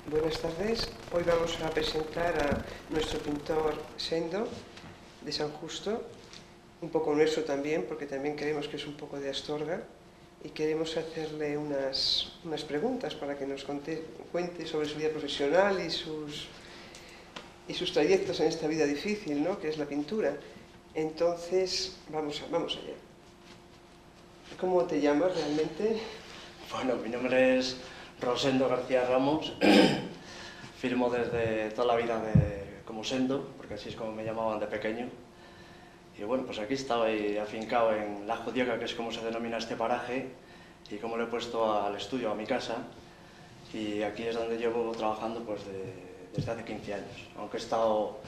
Buenas tardes. Hoy vamos a presentar a nuestro pintor Sendo, de San Justo, un poco nuestro también, porque también creemos que es un poco de Astorga, y queremos hacerle unas preguntas para que nos cuente sobre su vida profesional y sus trayectos en esta vida difícil, ¿no?, que es la pintura. Entonces, vamos allá. ¿Cómo te llamas realmente? Bueno, mi nombre es Rosendo García Ramos. Firmo desde toda la vida como Sendo, porque así es como me llamaban de pequeño. Y bueno, pues aquí estaba afincado en La Judioca, que es como se denomina este paraje, y como lo he puesto al estudio, a mi casa. Y aquí es donde llevo trabajando pues desde hace 15 años, aunque he estado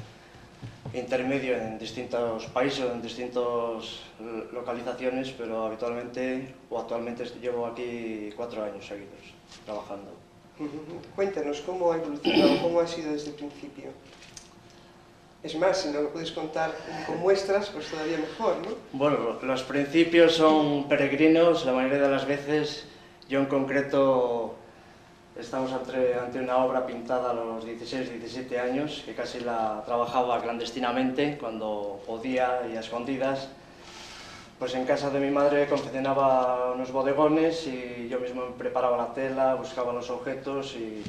intermedio en distintos países, en distintas localizaciones, pero habitualmente o actualmente llevo aquí 4 años seguidos trabajando. Cuéntanos cómo ha evolucionado, cómo ha sido desde el principio. Es más, si nos lo puedes contar con muestras, pues todavía mejor, ¿no? Bueno, los principios son peregrinos, la mayoría de las veces. Yo en concreto estamos ante una obra pintada a los 16, 17 años, que casi la trabajaba clandestinamente, cuando podía y a escondidas. Pues en casa de mi madre confeccionaba unos bodegones y yo mismo preparaba la tela, buscaba los objetos y,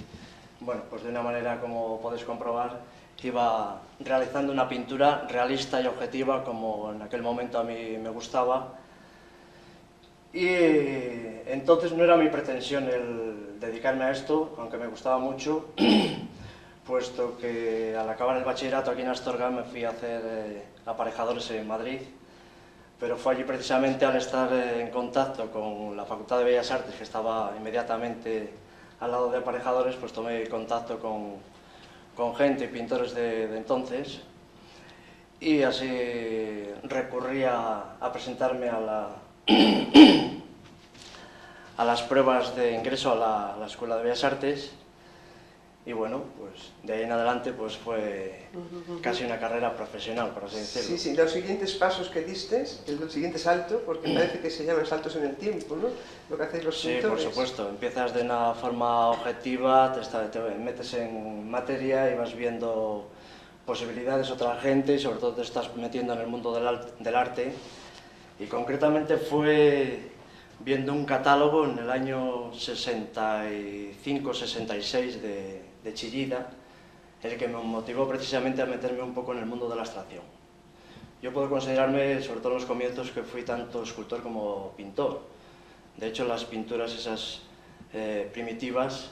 bueno, pues de una manera, como podéis comprobar, iba realizando una pintura realista y objetiva como en aquel momento a mí me gustaba. Y entonces no era mi pretensión el dedicarme a esto, aunque me gustaba mucho, puesto que al acabar el bachillerato aquí en Astorga me fui a hacer aparejadores en Madrid, pero fue allí precisamente al estar en contacto con la Facultad de Bellas Artes, que estaba inmediatamente al lado de aparejadores, pues tomé contacto con gente y pintores de entonces, y así recurrí a presentarme a las pruebas de ingreso a la Escuela de Bellas Artes. Y bueno, pues de ahí en adelante pues fue casi una carrera profesional, por así decirlo. Sí, los siguientes pasos que diste, el siguiente salto, porque parece que se llaman saltos en el tiempo, ¿no?, lo que hacéis los pintores. Sí, por supuesto. Empiezas de una forma objetiva, te metes en materia y vas viendo posibilidades de otra gente y sobre todo te estás metiendo en el mundo del arte. Y concretamente fue viendo un catálogo en el año 65-66 de Chillida, el que me motivó precisamente a meterme un poco en el mundo de la abstracción. Yo puedo considerarme, sobre todo en los comienzos, que fui tanto escultor como pintor. De hecho, las pinturas esas primitivas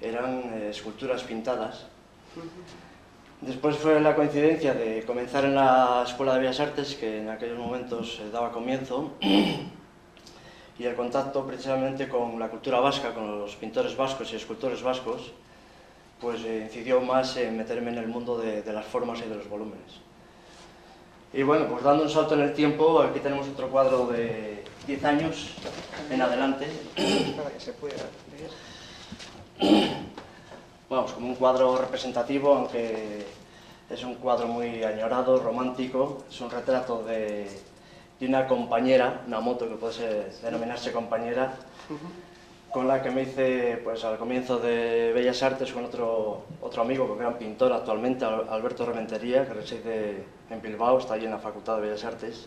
eran esculturas pintadas. Después fue la coincidencia de comenzar en la Escuela de Bellas Artes, que en aquellos momentos daba comienzo, y el contacto precisamente con la cultura vasca, con los pintores vascos y escultores vascos, pues incidió más en meterme en el mundo de las formas y de los volúmenes. Y bueno, pues dando un salto en el tiempo, aquí tenemos otro cuadro de 10 años en adelante. Para que se pueda ver. Vamos, como un cuadro representativo, aunque es un cuadro muy añorado, romántico. Es un retrato de una compañera, una moto que puede denominarse compañera, con la que me hice pues al comienzo de Bellas Artes con otro amigo, que gran pintor actualmente, Alberto Rementería, que reside en Bilbao, está allí en la Facultad de Bellas Artes.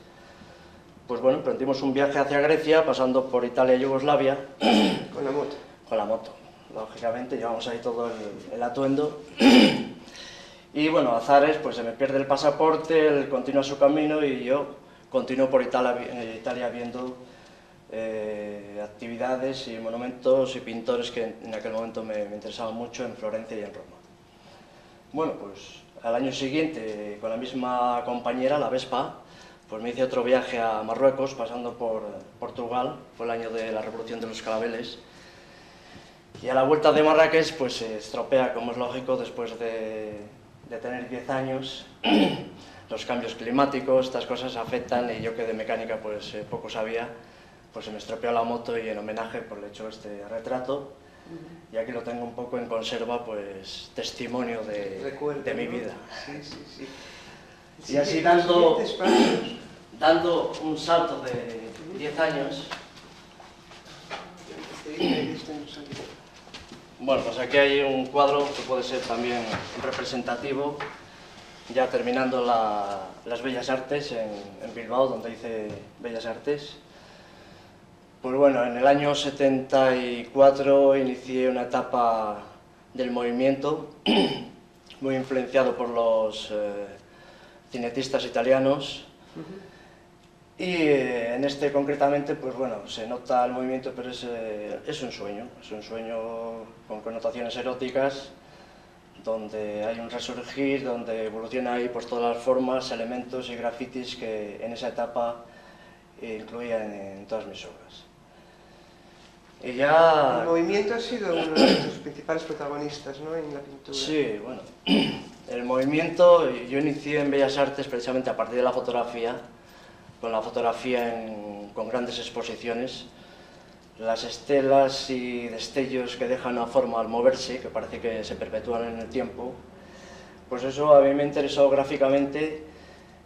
Pues bueno, emprendimos un viaje hacia Grecia, pasando por Italia y Yugoslavia. Con la moto. Con la moto, lógicamente, llevamos ahí todo el atuendo. Y bueno, azares, pues se me pierde el pasaporte, él continúa su camino y yo continúo por Italia viendo actividades y monumentos y pintores que en aquel momento me interesaban mucho en Florencia y en Roma. Bueno, pues al año siguiente, con la misma compañera, la Vespa, pues me hice otro viaje a Marruecos, pasando por Portugal. Fue el año de la Revolución de los Claveles. Y a la vuelta de Marrakech, pues se estropea, como es lógico, después de tener 10 años. Los cambios climáticos, estas cosas afectan, y yo, que de mecánica pues poco sabía, pues se me estropeó la moto, y en homenaje pues le he hecho este retrato. Y aquí lo tengo un poco en conserva, pues testimonio de mi vida. Sí. Y así dando un salto de 10 años, Bueno, pues aquí hay un cuadro que puede ser también representativo, ya terminando las Bellas Artes en Bilbao, donde hice Bellas Artes. Pues bueno, en el año 74 inicié una etapa del movimiento, muy influenciado por los cinetistas italianos. Y en este concretamente, pues bueno, se nota el movimiento, pero es un sueño con connotaciones eróticas, donde hay un resurgir, donde evoluciona ahí pues todas las formas, elementos y grafitis que en esa etapa incluía en todas mis obras. Y ya... El movimiento ha sido uno de tus principales protagonistas, ¿no?, en la pintura. Sí, bueno, el movimiento, yo inicié en Bellas Artes precisamente a partir de la fotografía, con la fotografía con grandes exposiciones, las estelas y destellos que dejan una forma al moverse, que parece que se perpetúan en el tiempo, pues eso a mí me interesó gráficamente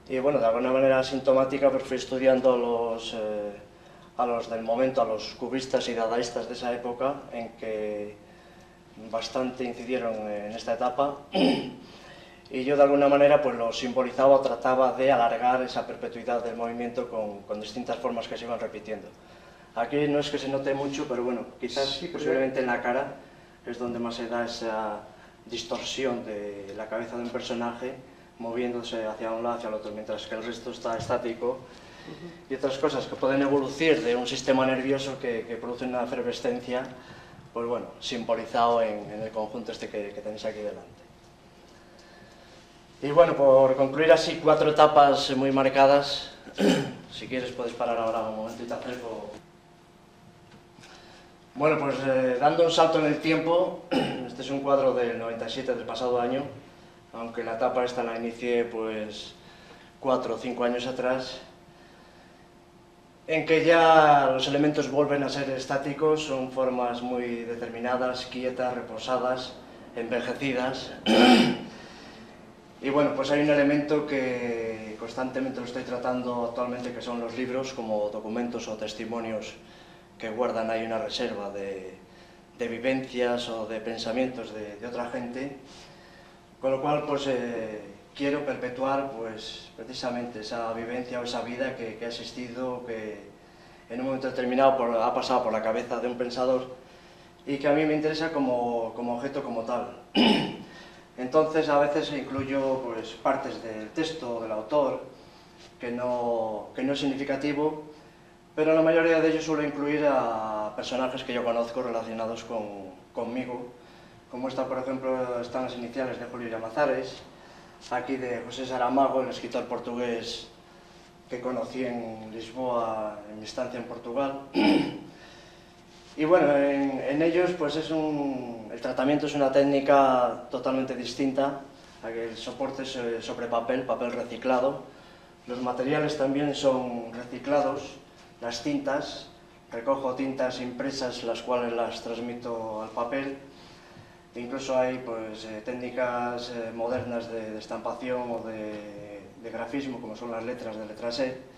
y bueno, de alguna manera sintomática pues fui estudiando a los del momento, a los cubistas y dadaístas de esa época, en que bastante incidieron en esta etapa. Y yo de alguna manera pues lo simbolizaba o trataba de alargar esa perpetuidad del movimiento con distintas formas que se iban repitiendo. Aquí no es que se note mucho, pero bueno, quizás sí, posiblemente en la cara es donde más se da esa distorsión de la cabeza de un personaje moviéndose hacia un lado hacia el otro, mientras que el resto está estático. Y otras cosas que pueden evolucionar de un sistema nervioso que produce una efervescencia, pues bueno, simbolizado en el conjunto este que tenéis aquí delante. Y bueno, por concluir así 4 etapas muy marcadas, si quieres puedes parar ahora un momento y te acerco. Bueno, pues dando un salto en el tiempo, este es un cuadro del 97, del pasado año, aunque la etapa esta la inicié pues 4 o 5 años atrás, en que ya los elementos vuelven a ser estáticos, son formas muy determinadas, quietas, reposadas, envejecidas. Y bueno, pues hay un elemento que constantemente lo estoy tratando actualmente, que son los libros, como documentos o testimonios que guardan ahí una reserva de vivencias o de pensamientos de otra gente, con lo cual pues quiero perpetuar pues precisamente esa vivencia o esa vida que ha existido, que en un momento determinado ha pasado por la cabeza de un pensador y que a mí me interesa como objeto como tal. Entonces a veces incluyo pues partes del texto del autor que no es significativo, pero la mayoría de ellos suelo incluir a personajes que yo conozco relacionados conmigo, como esta, por ejemplo, están las iniciales de Julio Llamazares, aquí de José Saramago, el escritor portugués que conocí en Lisboa en mi estancia en Portugal. Y bueno, en ellos pues el tratamiento es una técnica totalmente distinta, el soporte es sobre papel reciclado, los materiales también son reciclados, las tintas, recojo tintas impresas las cuales las transmito al papel, incluso hay pues técnicas modernas de estampación o de grafismo como son las letras de letra C,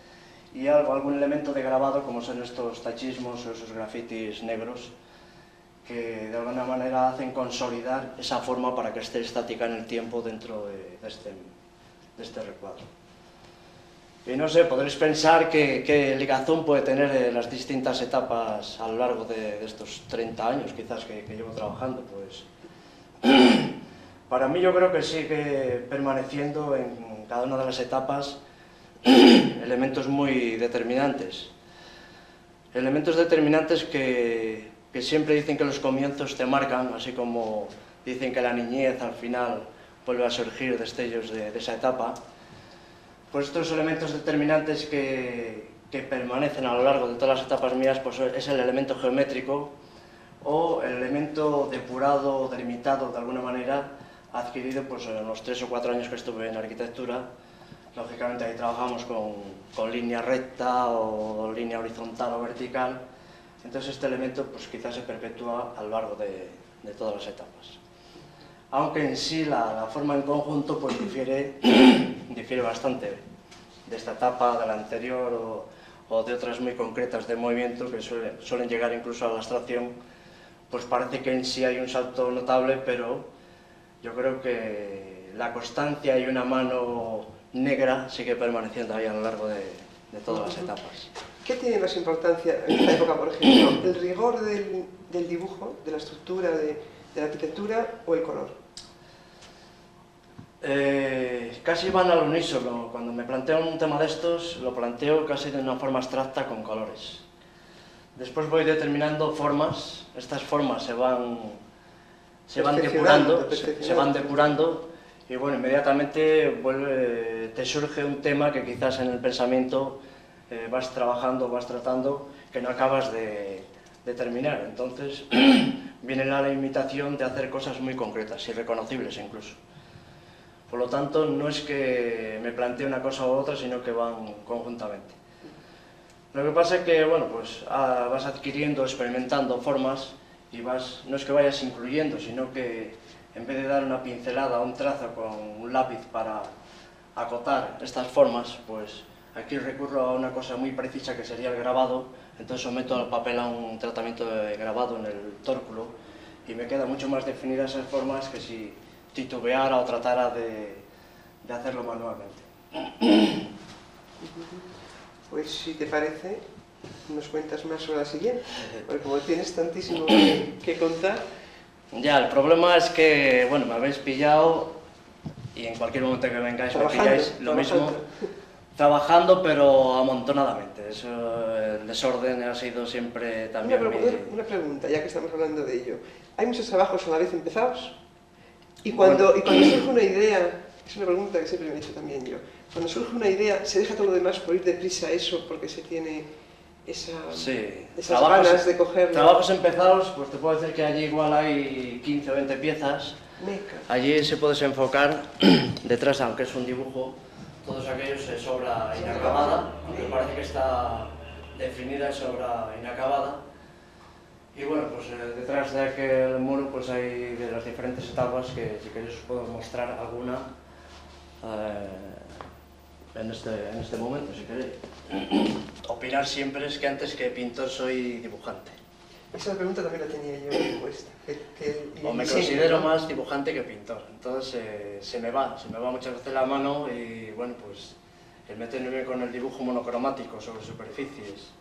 y algún elemento de grabado como son estos tachismos o esos grafitis negros que de alguna manera hacen consolidar esa forma para que esté estática en el tiempo dentro de este recuadro. Y no sé, podréis pensar qué ligazón puede tener las distintas etapas a lo largo de estos 30 años quizás que llevo trabajando. Pues para mí yo creo que sigue permaneciendo en cada una de las etapas elementos muy determinantes. Elementos determinantes que siempre dicen que los comienzos te marcan, así como dicen que la niñez al final vuelve a surgir destellos de esa etapa. Pues estos elementos determinantes que permanecen a lo largo de todas las etapas mías, pues es el elemento geométrico o el elemento depurado, delimitado de alguna manera, adquirido pues, en los 3 o 4 años que estuve en arquitectura. Lógicamente ahí trabajamos con línea recta o línea horizontal o vertical, entonces este elemento pues quizás se perpetúa a lo largo de todas las etapas. Aunque en sí la forma en conjunto pues difiere bastante de esta etapa, de la anterior o de otras muy concretas de movimiento que suelen llegar incluso a la abstracción, pues parece que en sí hay un salto notable, pero yo creo que la constancia y una mano negra sigue permaneciendo ahí a lo largo de todas las etapas. ¿Qué tiene más importancia en esta época, por ejemplo? ¿El rigor del dibujo, de la estructura, de la arquitectura o el color? Casi van al unísono. Cuando me planteo un tema de estos, lo planteo casi de una forma abstracta con colores. Después voy determinando formas. Estas formas se van depurando, se van depurando y bueno, inmediatamente te surge un tema que quizás en el pensamiento vas trabajando, vas tratando, que no acabas de terminar. Entonces viene la limitación de hacer cosas muy concretas y reconocibles incluso. Por lo tanto, no es que me plantee una cosa u otra, sino que van conjuntamente. Lo que pasa es que, bueno, pues vas adquiriendo, experimentando formas y no es que vayas incluyendo, sino que en vez de dar una pincelada o un trazo con un lápiz para acotar estas formas, pues aquí recurro a una cosa muy precisa que sería el grabado. Entonces someto al papel a un tratamiento de grabado en el tórculo y me quedan mucho más definidas esas formas que si titubeara o tratara de hacerlo manualmente. Pues si te parece, nos cuentas más sobre la siguiente, porque como tienes tantísimo que contar... Ya, el problema es que, bueno, me habéis pillado y en cualquier momento que vengáis me pilláis lo mismo, trabajando pero amontonadamente. Eso, el desorden ha sido siempre también Una pregunta, ya que estamos hablando de ello. ¿Hay muchos trabajos a la vez empezados? Y cuando surge una idea, es una pregunta que siempre me he hecho también yo, cuando surge una idea, ¿se deja todo lo demás por ir deprisa a eso porque se tiene esas ganas de cogerlo? Trabajos empezados, pues te puedo decir que allí igual hay 15 o 20 piezas. Allí se puedes enfocar detrás, aunque es un dibujo, todos aquellos es obra inacabada, aunque parece que está definida, es obra inacabada. Y bueno, pues detrás de aquel muro pues hay de las diferentes etapas que si queréis os puedo mostrar alguna en este momento, si queréis. Opinar siempre es que antes que pintor soy dibujante. Esa pregunta también la tenía yo puesta. O me considero más dibujante que pintor, entonces se me va muchas veces la mano y bueno, pues el meterme con el dibujo monocromático sobre superficies,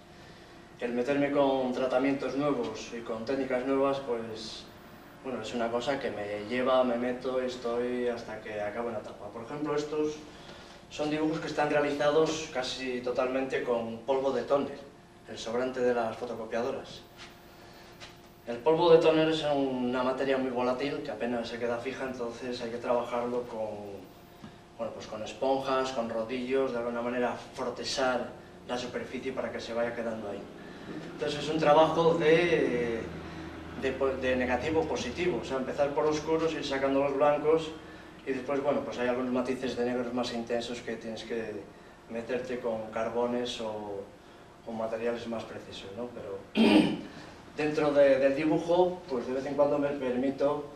el meterme con tratamientos nuevos y con técnicas nuevas, pues bueno, es una cosa que me meto y estoy hasta que acabo una etapa. Por ejemplo, estos son dibujos que están realizados casi totalmente con polvo de tóner, el sobrante de las fotocopiadoras. El polvo de tóner es una materia muy volátil que apenas se queda fija, entonces hay que trabajarlo con esponjas, con rodillos, de alguna manera frotesar la superficie para que se vaya quedando ahí. Entonces es un trabajo de negativo positivo, o sea, empezar por oscuros, ir sacando los blancos y después, bueno, pues hay algunos matices de negros más intensos que tienes que meterte con carbones o materiales más precisos, ¿no? Pero dentro del dibujo, pues de vez en cuando me permito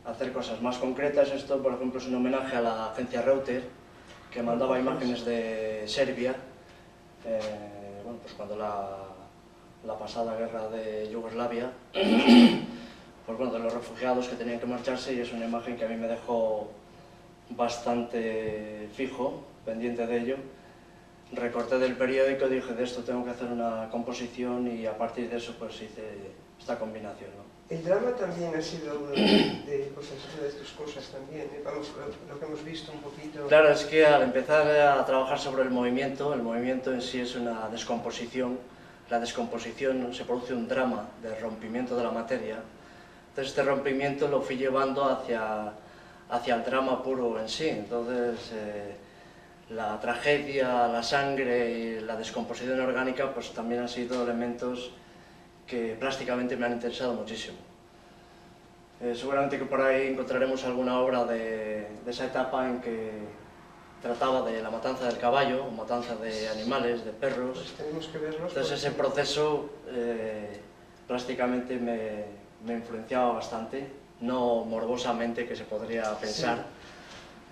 hacer cosas más concretas. Esto, por ejemplo, es un homenaje a la agencia Reuter, que mandaba imágenes de Serbia, bueno, pues cuando la pasada guerra de Yugoslavia, pues bueno, de los refugiados que tenían que marcharse, y es una imagen que a mí me dejó bastante fijo, pendiente de ello. Recorté del periódico, dije de esto tengo que hacer una composición y a partir de eso pues hice esta combinación, ¿no? El drama también ha sido una de tus cosas también, ¿eh? Vamos, lo que hemos visto un poquito... Claro, es que al empezar a trabajar sobre el movimiento en sí es una descomposición. La descomposición se produce un drama de rompimiento de la materia. Entonces este rompimiento lo fui llevando hacia el drama puro en sí. Entonces la tragedia, la sangre y la descomposición orgánica pues también han sido elementos que plásticamente me han interesado muchísimo. Seguramente que por ahí encontraremos alguna obra de esa etapa en que trataba de la matanza del caballo, matanza de animales, de perros. Pues tenemos que verlos. Entonces ese proceso plásticamente me influenciaba bastante, no morbosamente, que se podría pensar, sí,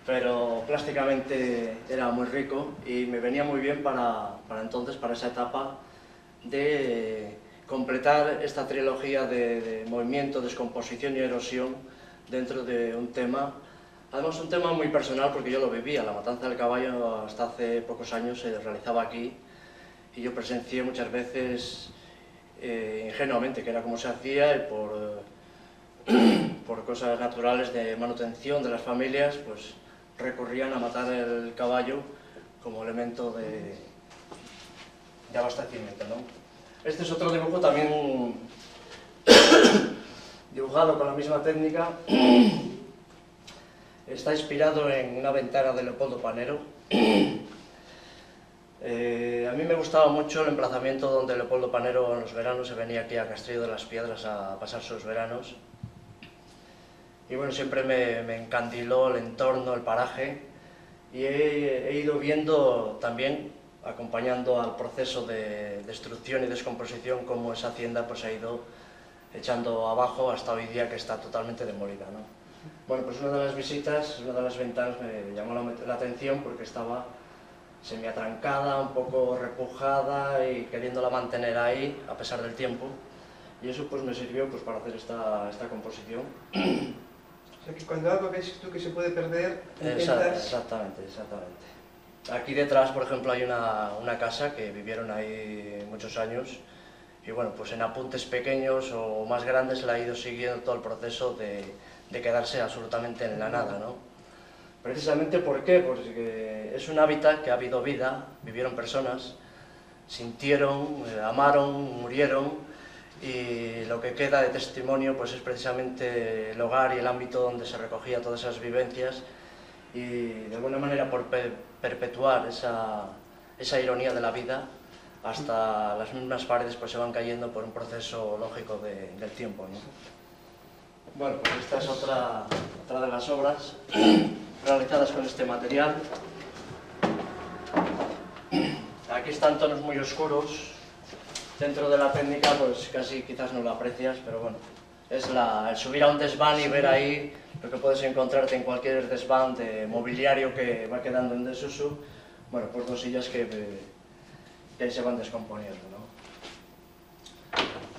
pero plásticamente era muy rico y me venía muy bien para entonces, para esa etapa de completar esta trilogía de movimiento, descomposición y erosión dentro de un tema, además un tema muy personal porque yo lo vivía. La matanza del caballo hasta hace pocos años se realizaba aquí y yo presencié muchas veces ingenuamente que era como se hacía, y por cosas naturales de manutención de las familias, pues recurrían a matar el caballo como elemento de abastecimiento, ¿no? Este es otro dibujo también dibujado con la misma técnica. Está inspirado en una ventana de Leopoldo Panero. A mí me gustaba mucho el emplazamiento donde Leopoldo Panero en los veranos se venía aquí a Castillo de las Piedras a pasar sus veranos. Y bueno, siempre me encandiló el entorno, el paraje, y he ido viendo también, acompañando al proceso de destrucción y descomposición, cómo esa hacienda pues ha ido echando abajo hasta hoy día que está totalmente demolida, ¿no? Bueno, pues una de las visitas, una de las ventanas me llamó la atención porque estaba semiatrancada, un poco repujada y queriéndola mantener ahí a pesar del tiempo, y eso pues me sirvió pues para hacer esta composición. O sea que cuando algo ves tú que se puede perder, intentas... Exactamente. Aquí detrás, por ejemplo, hay una casa que vivieron ahí muchos años, y bueno, pues en apuntes pequeños o más grandes la ha ido siguiendo todo el proceso de quedarse absolutamente en la nada, ¿no? Precisamente, ¿por qué? Porque es un hábitat que ha habido vida, vivieron personas, sintieron, amaron, murieron, y lo que queda de testimonio pues es precisamente el hogar y el ámbito donde se recogía todas esas vivencias, y de alguna manera por perpetuar esa ironía de la vida, hasta las mismas paredes pues se van cayendo por un proceso lógico del tiempo, ¿no? Bueno, pues esta es otra de las obras realizadas con este material. Aquí están tonos muy oscuros. Dentro de la técnica pues casi quizás no lo aprecias, pero bueno, es el subir a un desván y ver ahí lo que puedes encontrarte en cualquier desván de mobiliario que va quedando en desuso. Bueno, pues dos sillas que ahí se van descomponiendo, ¿no?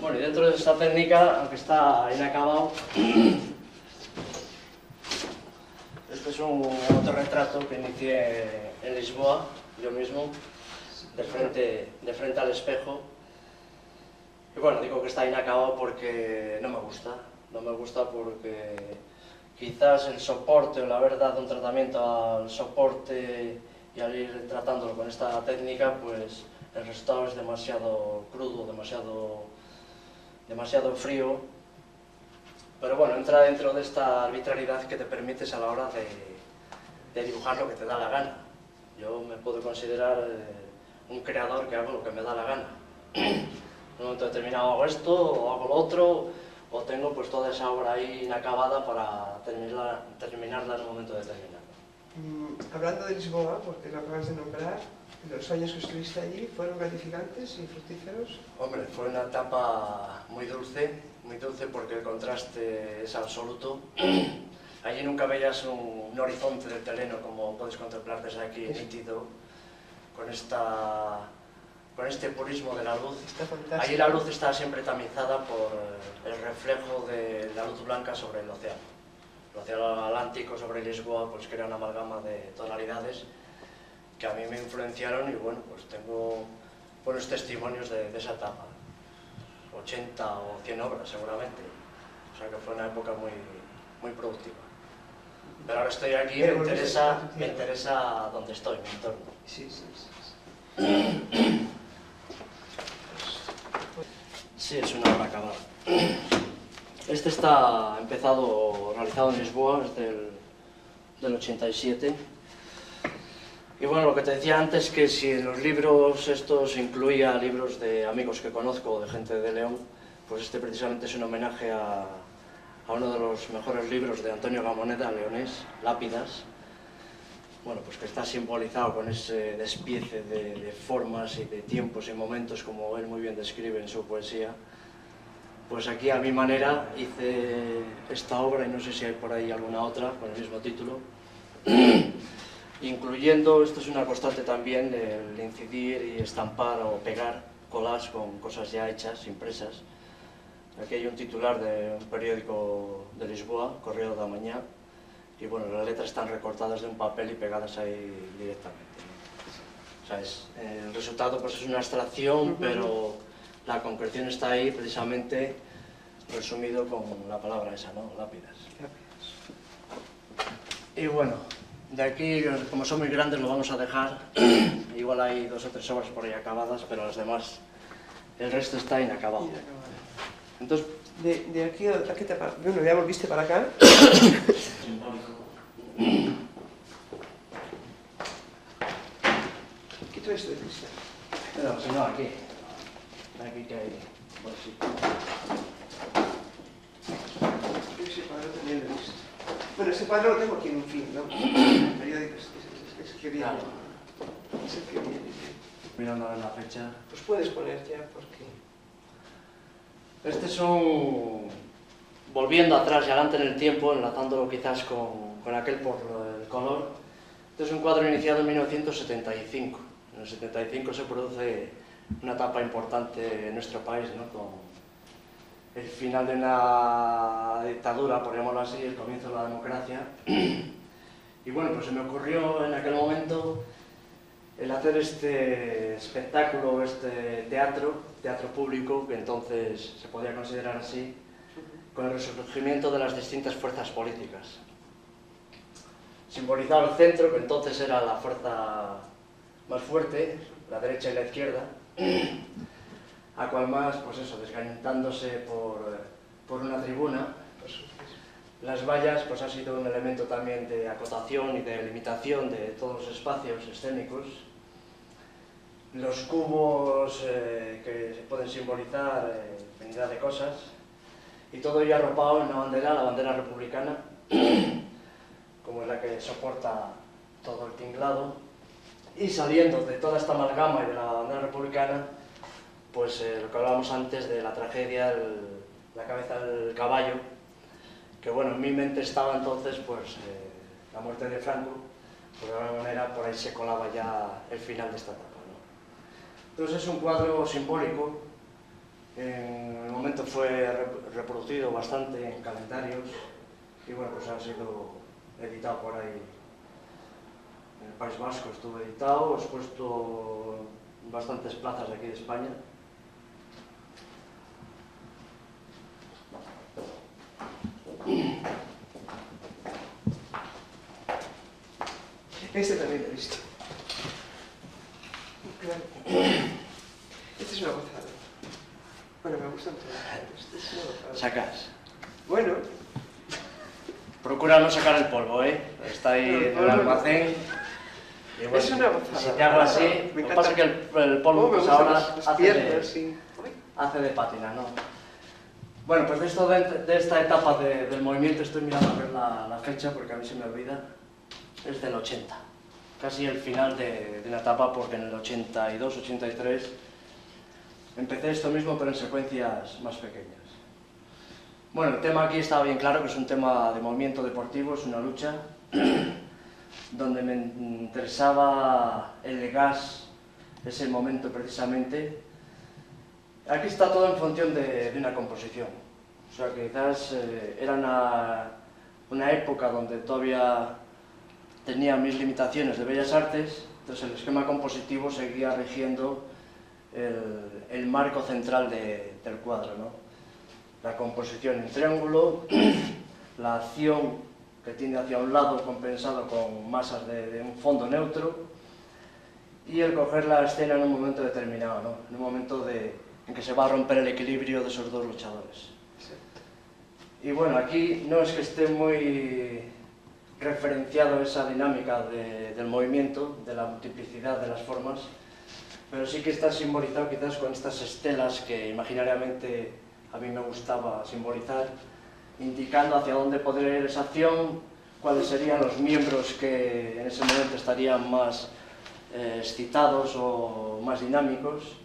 Bueno, y dentro de esta técnica, aunque está inacabado, este es un autorretrato que inicié en Lisboa, yo mismo, de frente al espejo. Y bueno, digo que está inacabado porque no me gusta porque quizás el soporte o el haber dado un tratamiento al soporte y al ir tratándolo con esta técnica, pues el resultado es demasiado crudo, demasiado frío, pero bueno, entra dentro de esta arbitrariedad que te permites a la hora de dibujar lo que te da la gana. Yo me puedo considerar un creador que hago lo que me da la gana. En un momento determinado hago esto, o hago lo otro, o tengo pues toda esa obra ahí inacabada para terminarla en un momento determinado. Hablando de Lisboa, porque lo acabas de nombrar, ¿los años que estuviste allí fueron gratificantes y fructíferos? Hombre, fue una etapa muy dulce porque el contraste es absoluto. Allí nunca veías un horizonte del terreno como puedes contemplar desde aquí, nítido, con este purismo de la luz. Allí la luz está siempre tamizada por el reflejo de la luz blanca sobre el océano. El océano Atlántico sobre Lisboa pues crea una amalgama de tonalidades que a mí me influenciaron, y bueno, pues tengo buenos testimonios de esa etapa. 80 o 100 obras seguramente, o sea que fue una época muy productiva. Pero ahora estoy aquí, me interesa dónde estoy, mi entorno. Sí. Sí, es una obra acabada. Este está realizado en Lisboa, es del 87. Y bueno, lo que te decía antes, que si en los libros estos incluía libros de amigos que conozco, de gente de León, pues este precisamente es un homenaje a uno de los mejores libros de Antonio Gamoneda, leonés, Lápidas. Bueno, pues que está simbolizado con ese despiece de formas y de tiempos y momentos, como él muy bien describe en su poesía. Pues aquí a mi manera hice esta obra, y no sé si hay por ahí alguna otra con el mismo título, incluyendo, esto es una constante también, el incidir y estampar o pegar collages con cosas ya hechas, impresas. Aquí hay un titular de un periódico de Lisboa, Correo da Mañá, y bueno, las letras están recortadas de un papel y pegadas ahí directamente. O sea, el resultado pues es una abstracción, pero la concreción está ahí precisamente resumido con la palabra esa, ¿no? Lápidas. Y bueno, de aquí, como son muy grandes, lo vamos a dejar. Igual hay 2 o 3 obras por ahí acabadas, pero las demás, el resto está inacabado. Entonces, de aquí a qué te pasa. Bueno, ya volviste para acá. Simbólico. Quito esto de Cristian. Pero si no, aquí. Aquí que hay. Pues sí. Ese cuadro también lo he visto. Bueno, ese cuadro lo tengo aquí en un film, ¿no? El periódico es el que viene. Claro. Es el que viene. Mirando a ver la fecha. Pues puedes poner ya, porque... Este es un... Volviendo atrás y adelante en el tiempo, enlazándolo quizás con aquel por el color. Este es un cuadro iniciado en 1975. En el 75 se produce una etapa importante en nuestro país, ¿no? Con el final de una dictadura, por llamarlo así, el comienzo de la democracia. Y bueno, pues se me ocurrió en aquel momento el hacer este espectáculo, este teatro público, que entonces se podía considerar así, con el resurgimiento de las distintas fuerzas políticas. Simbolizaba el centro, que entonces era la fuerza más fuerte, la derecha y la izquierda, a cual más, pues eso, desgañitándose por una tribuna. Las vallas pues ha sido un elemento también de acotación y de limitación de todos los espacios escénicos. Los cubos que se pueden simbolizar infinidad de cosas, y todo ello arropado en una bandera, la bandera republicana, como es la que soporta todo el tinglado, y saliendo de toda esta amalgama y de la bandera republicana, pues lo que hablábamos antes de la tragedia, la cabeza del caballo, que bueno, en mi mente estaba entonces pues la muerte de Franco, pues de alguna manera por ahí se colaba ya el final de esta etapa, ¿no? Entonces es un cuadro simbólico. En el momento fue reproducido bastante en calendarios y bueno, pues ha sido editado por ahí en el País Vasco, estuvo editado, expuesto en bastantes plazas de aquí de España. Este también lo he visto. Claro. Este es una gozada. Bueno, me gustan todos. Este es una gozada. Sacas. Bueno. Procura no sacar el polvo, ¿eh? Está ahí en el almacén. Y bueno, Es una gozada. si te hago así, lo que pasa es que el polvo pues ahora hace de pátina, ¿no? Bueno, pues de esta etapa del movimiento estoy mirando a ver la fecha porque a mí se me olvida. Es del 80, casi el final de una etapa, porque en el 82, 83 empecé esto mismo pero en secuencias más pequeñas. Bueno, el tema aquí estaba bien claro que es un tema de movimiento deportivo, es una lucha donde me interesaba el gas, ese momento precisamente. Aquí está todo en función de una composición, o sea que quizás era una época donde todavía tenía mis limitaciones de bellas artes, entonces el esquema compositivo seguía rigiendo el marco central del cuadro, ¿no? La composición en triángulo, la acción que tiende hacia un lado compensado con masas de un fondo neutro, y el coger la escena en un momento determinado, ¿no? En un momento en que se va a romper el equilibrio de esos dos luchadores. Y bueno, aquí no es que esté muy referenciado esa dinámica del movimiento, de la multiplicidad de las formas, pero sí que está simbolizado quizás con estas estelas que imaginariamente a mí me gustaba simbolizar, indicando hacia dónde podría ir esa acción, cuáles serían los miembros que en ese momento estarían más excitados o más dinámicos.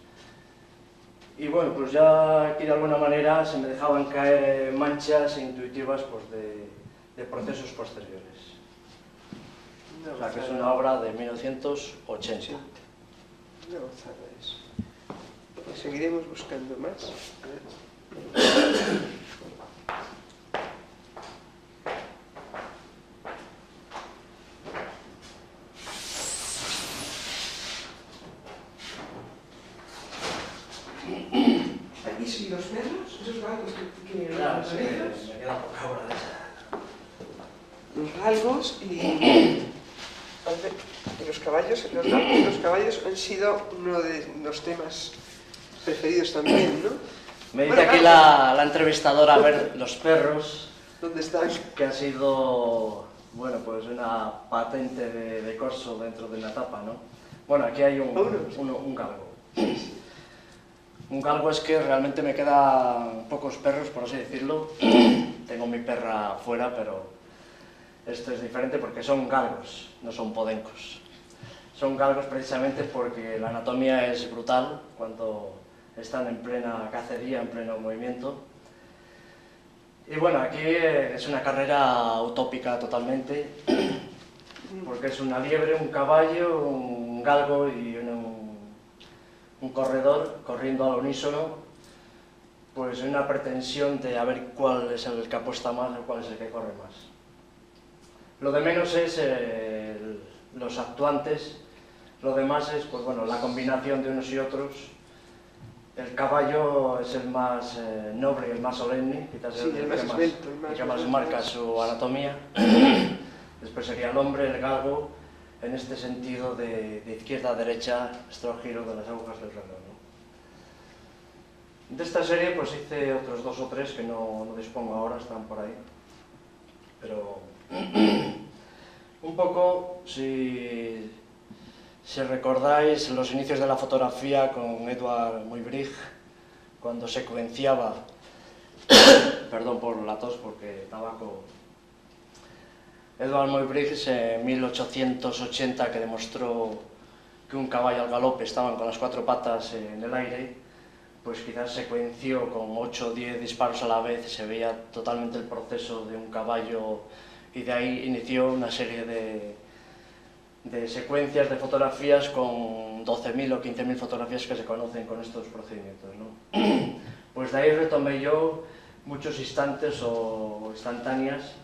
Y bueno, pues ya aquí de alguna manera se me dejaban caer manchas intuitivas pues, de procesos posteriores. O sea, que es una obra de 1980. Una gozada eso. Seguiremos buscando más. Aquí sí, los perros, esos galgos que Claro, sí, me queda poca hora de esa. Los galgos y los caballos. Los caballos han sido uno de los temas preferidos también, ¿no? Me dice aquí la entrevistadora, a ver, los perros, ¿Dónde están? que ha sido, bueno, pues una patente de corso dentro de una etapa, ¿no? Bueno, aquí hay un galgo. Un galgo es que realmente me quedan pocos perros, por así decirlo. Tengo mi perra fuera, pero esto es diferente porque son galgos, no son podencos. Son galgos precisamente porque la anatomía es brutal cuando están en plena cacería, en pleno movimiento. Y bueno, aquí es una carrera utópica totalmente, porque es una liebre, un caballo, un galgo y un corredor corriendo al unísono, pues en una pretensión de a ver cuál es el que apuesta más o cuál es el que corre más. Lo de menos es los actuantes, lo demás es pues, bueno, la combinación de unos y otros. El caballo es el más noble y el más solemne, quizás sí, el que más marca su anatomía. Después sería el hombre, el galgo, en este sentido de izquierda a derecha, giro de las agujas del reloj, ¿no? De esta serie pues hice otros 2 o 3 que no dispongo ahora, están por ahí. Pero un poco, si recordáis los inicios de la fotografía con Edvard Muybridge, cuando secuenciaba, perdón por la tos porque tabaco, Edvard Muybridge en 1880 que demostró que un caballo al galope estaban con las 4 patas en el aire, pues quizás secuenció con 8 o 10 disparos a la vez, se veía totalmente el proceso de un caballo y de ahí inició una serie de secuencias de fotografías con 12.000 o 15.000 fotografías que se conocen con estos procedimientos, ¿no? Pues de ahí retomé yo muchos instantes o instantáneas,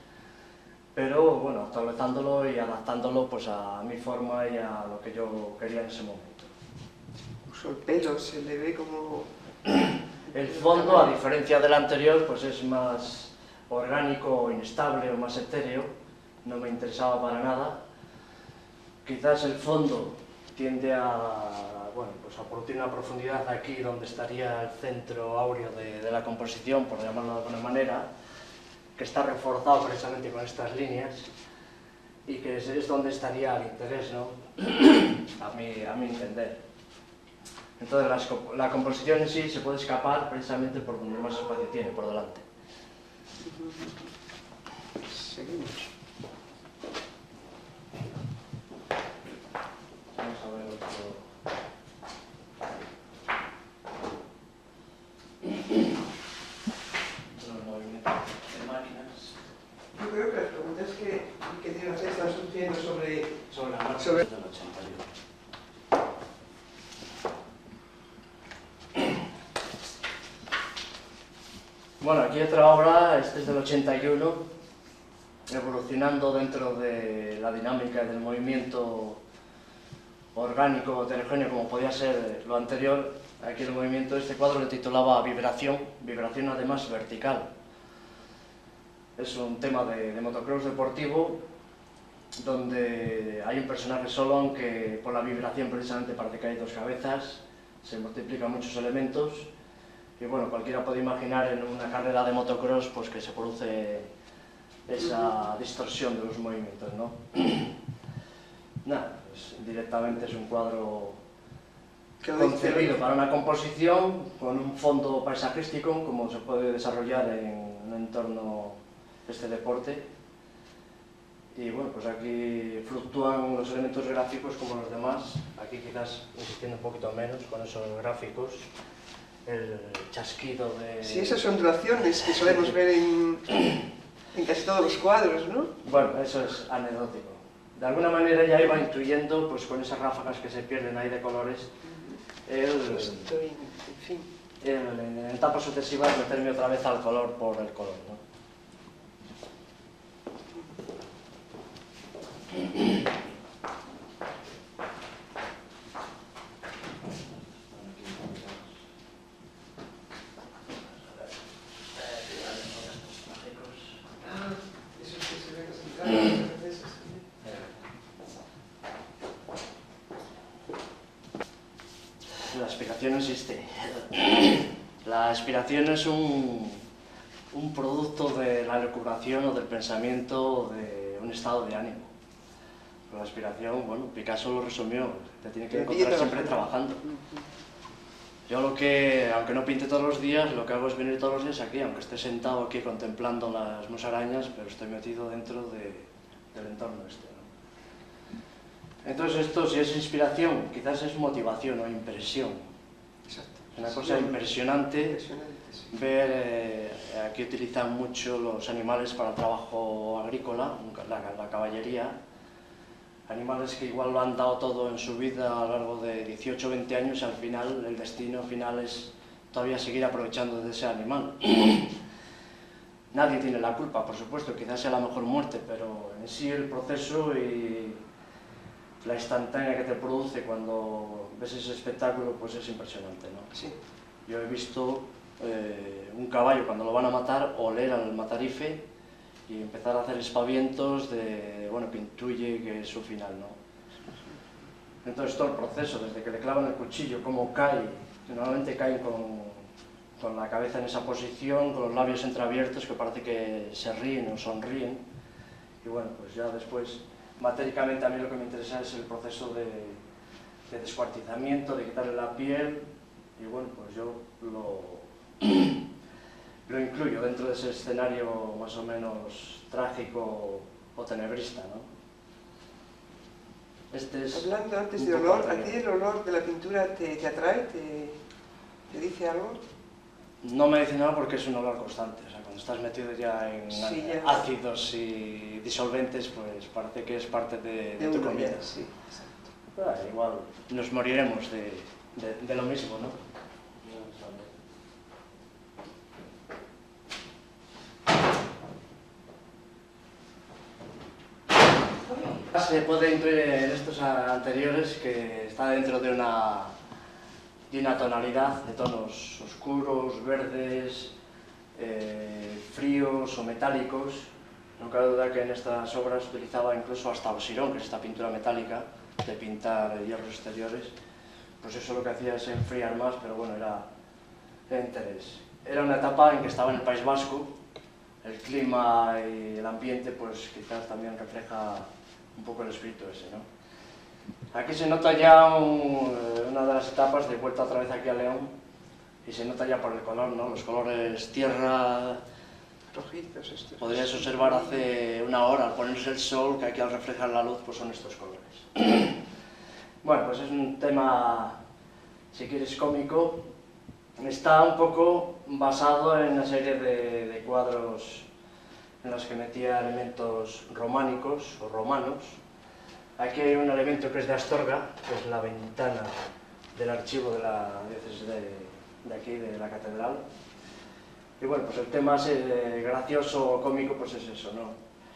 pero bueno, actualizándolo y adaptándolo pues a mi forma y a lo que yo quería en ese momento. Uso el pelo, se le ve como... El fondo, a diferencia del anterior, pues es más orgánico o inestable o más etéreo, no me interesaba para nada. Quizás el fondo tiende a, bueno, pues a producir una profundidad aquí donde estaría el centro áureo de la composición, por llamarlo de alguna manera, que está reforzado precisamente con estas líneas y que es donde estaría el interés, ¿no? a mi entender. Entonces la composición en sí se puede escapar precisamente por donde más espacio tiene, por delante. Seguimos. Vamos a ver otro. Otro movimiento de máquinas. Yo creo que las preguntas que te ibas a estar surgiendo sobre la marcha sobre... del 81. Bueno, aquí otra obra, este es del 81, evolucionando dentro de la dinámica del movimiento orgánico, heterogéneo, como podía ser lo anterior. Aquí el movimiento de este cuadro le titulaba Vibración, vibración además vertical. Es un tema de motocross deportivo, donde hay un personaje solo, aunque por la vibración precisamente parece que hay 2 cabezas, se multiplican muchos elementos, y bueno, cualquiera puede imaginar en una carrera de motocross pues que se produce esa distorsión de los movimientos, ¿no? Nada, pues directamente es un cuadro concebido para una composición con un fondo paisajístico, como se puede desarrollar en un entorno este deporte. Y bueno, pues aquí fluctúan los elementos gráficos como los demás, aquí quizás insistiendo un poquito menos con esos gráficos, el chasquido de... Sí, esas ondulaciones que solemos ver en casi todos los cuadros, ¿no? Bueno, eso es anecdótico. De alguna manera ya iba intuyendo, pues con esas ráfagas que se pierden ahí de colores, Estoy, en fin. En etapas sucesivas meterme otra vez al color por el color, ¿no? Eso es que se ve que se veces. La aspiración no existe. La aspiración es un producto de la elucubración o del pensamiento o de un estado de ánimo. Pero la aspiración, bueno, Picasso lo resumió, te tiene que encontrar siempre trabajando. Yo aunque no pinte todos los días, lo que hago es venir todos los días aquí, aunque esté sentado aquí contemplando las musarañas, pero estoy metido dentro del entorno este, ¿no? Entonces esto, si es inspiración, quizás es motivación o impresión. Exacto. Es una cosa impresionante. Impresionante, sí. Ver, aquí utilizan mucho los animales para el trabajo agrícola, la caballería, animales que igual lo han dado todo en su vida a lo largo de 18 o 20 años y al final, el destino final es todavía seguir aprovechando de ese animal. Nadie tiene la culpa, por supuesto, quizás sea la mejor muerte, pero en sí el proceso y la instantánea que te produce cuando ves ese espectáculo, pues es impresionante, ¿no? Sí. Yo he visto un caballo cuando lo van a matar, oler al matarife y empezar a hacer espavientos de, bueno, que intuye que es su final, ¿no? Entonces todo el proceso, desde que le clavan el cuchillo, cómo cae, que normalmente caen con la cabeza en esa posición, con los labios entreabiertos, que parece que se ríen o sonríen, y bueno, pues ya después, matéricamente a mí lo que me interesa es el proceso de descuartizamiento, de quitarle la piel, y bueno, pues yo lo incluyo dentro de ese escenario más o menos trágico o tenebrista, ¿no? Este es Hablando antes de olor, ¿a ti el olor de la pintura te atrae? ¿Te dice algo? No me dice nada porque es un olor constante, o sea, cuando estás metido ya en ácidos y disolventes, pues parece que es parte de tu comida. Ya, sí, exacto. Igual nos moriremos de lo mismo, ¿no? Se puede intuir en estos anteriores que está dentro de una tonalidad de tonos oscuros, verdes, fríos o metálicos. No cabe duda que en estas obras utilizaba incluso hasta osirón, que es esta pintura metálica de pintar hierros exteriores. Pues eso lo que hacía es enfriar más, pero bueno, era interés. Era una etapa en que estaba en el País Vasco, el clima y el ambiente pues quizás también refleja un poco el espíritu ese, ¿no? Aquí se nota ya una de las etapas de vuelta otra vez aquí a León y se nota ya por el color, ¿no? Los colores tierra, rojizos estos. Podrías observar hace una hora al ponerse el sol que aquí al reflejar la luz pues son estos colores. Bueno, pues es un tema, si quieres, cómico. Está un poco basado en una serie de cuadros en los que metía elementos románicos o romanos. Aquí hay un elemento que es de Astorga, que es la ventana del archivo de la diócesis de aquí, de la catedral. Y bueno, pues el tema gracioso o cómico pues es eso, ¿no?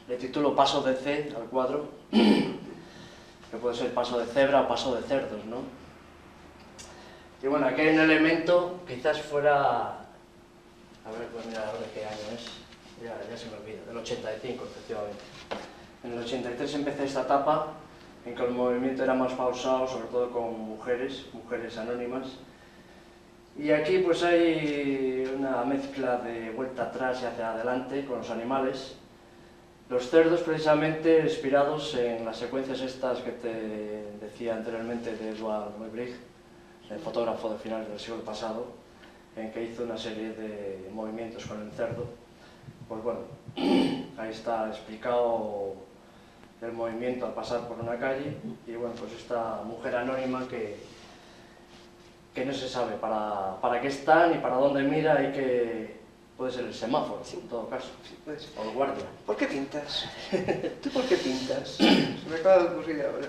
Le titulo Paso de C al cuadro, que puede ser paso de cebra o paso de cerdos, ¿no? Y bueno, aquí hay un elemento, quizás fuera... A ver, pues mira, ¿de qué año es? Ya se me olvida, del 85, efectivamente. En el 83 empecé esta etapa en que el movimiento era más pausado, sobre todo con mujeres anónimas. Y aquí pues hay una mezcla de vuelta atrás y hacia adelante con los animales. Los cerdos precisamente inspirados en las secuencias estas que te decía anteriormente de Edouard Muybridge, el fotógrafo de finales del siglo pasado, en que hizo una serie de movimientos con el cerdo. Pues bueno, ahí está explicado el movimiento al pasar por una calle y bueno, pues esta mujer anónima que no se sabe para qué está ni para dónde mira y que puede ser el semáforo, sí, en todo caso, sí, puede ser. O el guardia. ¿Por qué pintas? ¿Tú por qué pintas? Se me acaba de ocurrir ahora.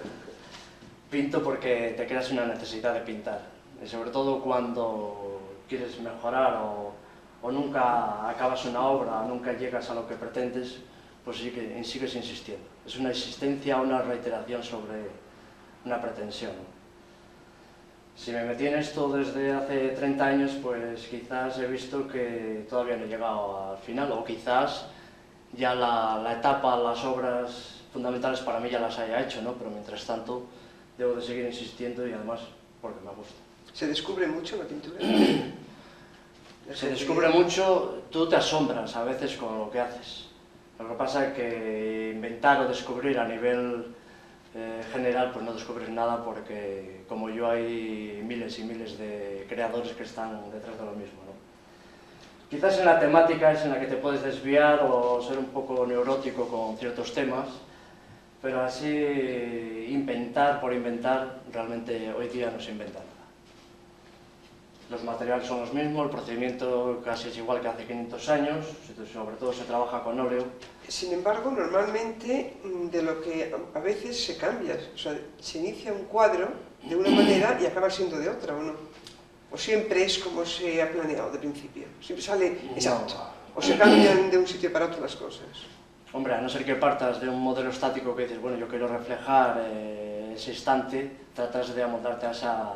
Pinto porque te creas una necesidad de pintar. Y sobre todo cuando quieres mejorar o nunca acabas una obra, nunca llegas a lo que pretendes, pues sigues insistiendo. Es una insistencia, una reiteración sobre una pretensión. Si me metí en esto desde hace 30 años, pues quizás he visto que todavía no he llegado al final, o quizás ya la etapa, las obras fundamentales para mí ya las haya hecho, ¿no? Pero mientras tanto debo de seguir insistiendo y además porque me gusta. ¿Se descubre mucho la pintura? Se descubre mucho, tú te asombras a veces con lo que haces. Lo que pasa es que inventar o descubrir a nivel general, pues no descubres nada porque como yo hay miles y miles de creadores que están detrás de lo mismo, ¿no? Quizás en la temática es en la que te puedes desviar o ser un poco neurótico con ciertos temas, pero así inventar por inventar, realmente hoy día no se inventa nada. Los materiales son los mismos, el procedimiento casi es igual que hace 500 años, sobre todo se trabaja con óleo. Sin embargo, normalmente de lo que a veces se cambia, o sea, se inicia un cuadro de una manera y acaba siendo de otra, ¿o no? ¿O siempre es como se ha planeado de principio? ¿Siempre sale exacto? ¿O se cambian de un sitio para otro las cosas? Hombre, a no ser que partas de un modelo estático que dices, bueno, yo quiero reflejar ese instante, tratas de amoldarte a esa...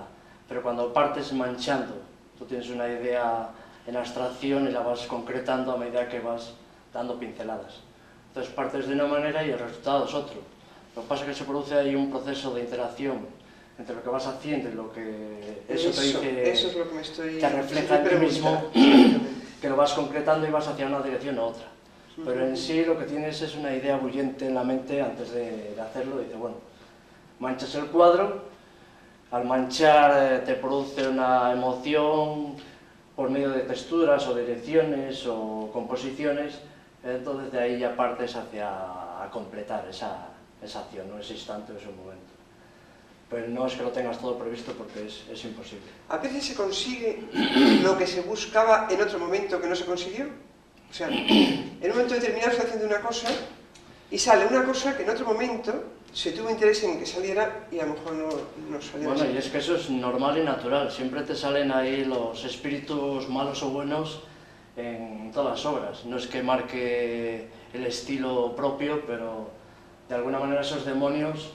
Pero cuando partes manchando, tú tienes una idea en abstracción y la vas concretando a medida que vas dando pinceladas. Entonces partes de una manera y el resultado es otro. Lo que pasa es que se produce ahí un proceso de interacción entre lo que vas haciendo y lo que eso es lo que me estoy... te refleja en ti mismo, que lo vas concretando y vas hacia una dirección u otra. Pero en sí lo que tienes es una idea bullente en la mente antes de hacerlo y dices, bueno, manchas el cuadro, al manchar te produce una emoción por medio de texturas o direcciones o composiciones, entonces de ahí ya partes hacia a completar esa acción, ¿no? Ese instante o ese momento. Pero no es que lo tengas todo previsto porque es imposible. ¿A veces se consigue lo que se buscaba en otro momento que no se consiguió? O sea, en un momento determinado está haciendo una cosa y sale una cosa que en otro momento se tuvo interés en que saliera y a lo mejor no salió. Bueno, y es que eso es normal y natural. Siempre te salen ahí los espíritus malos o buenos en todas las obras. No es que marque el estilo propio, pero de alguna manera esos demonios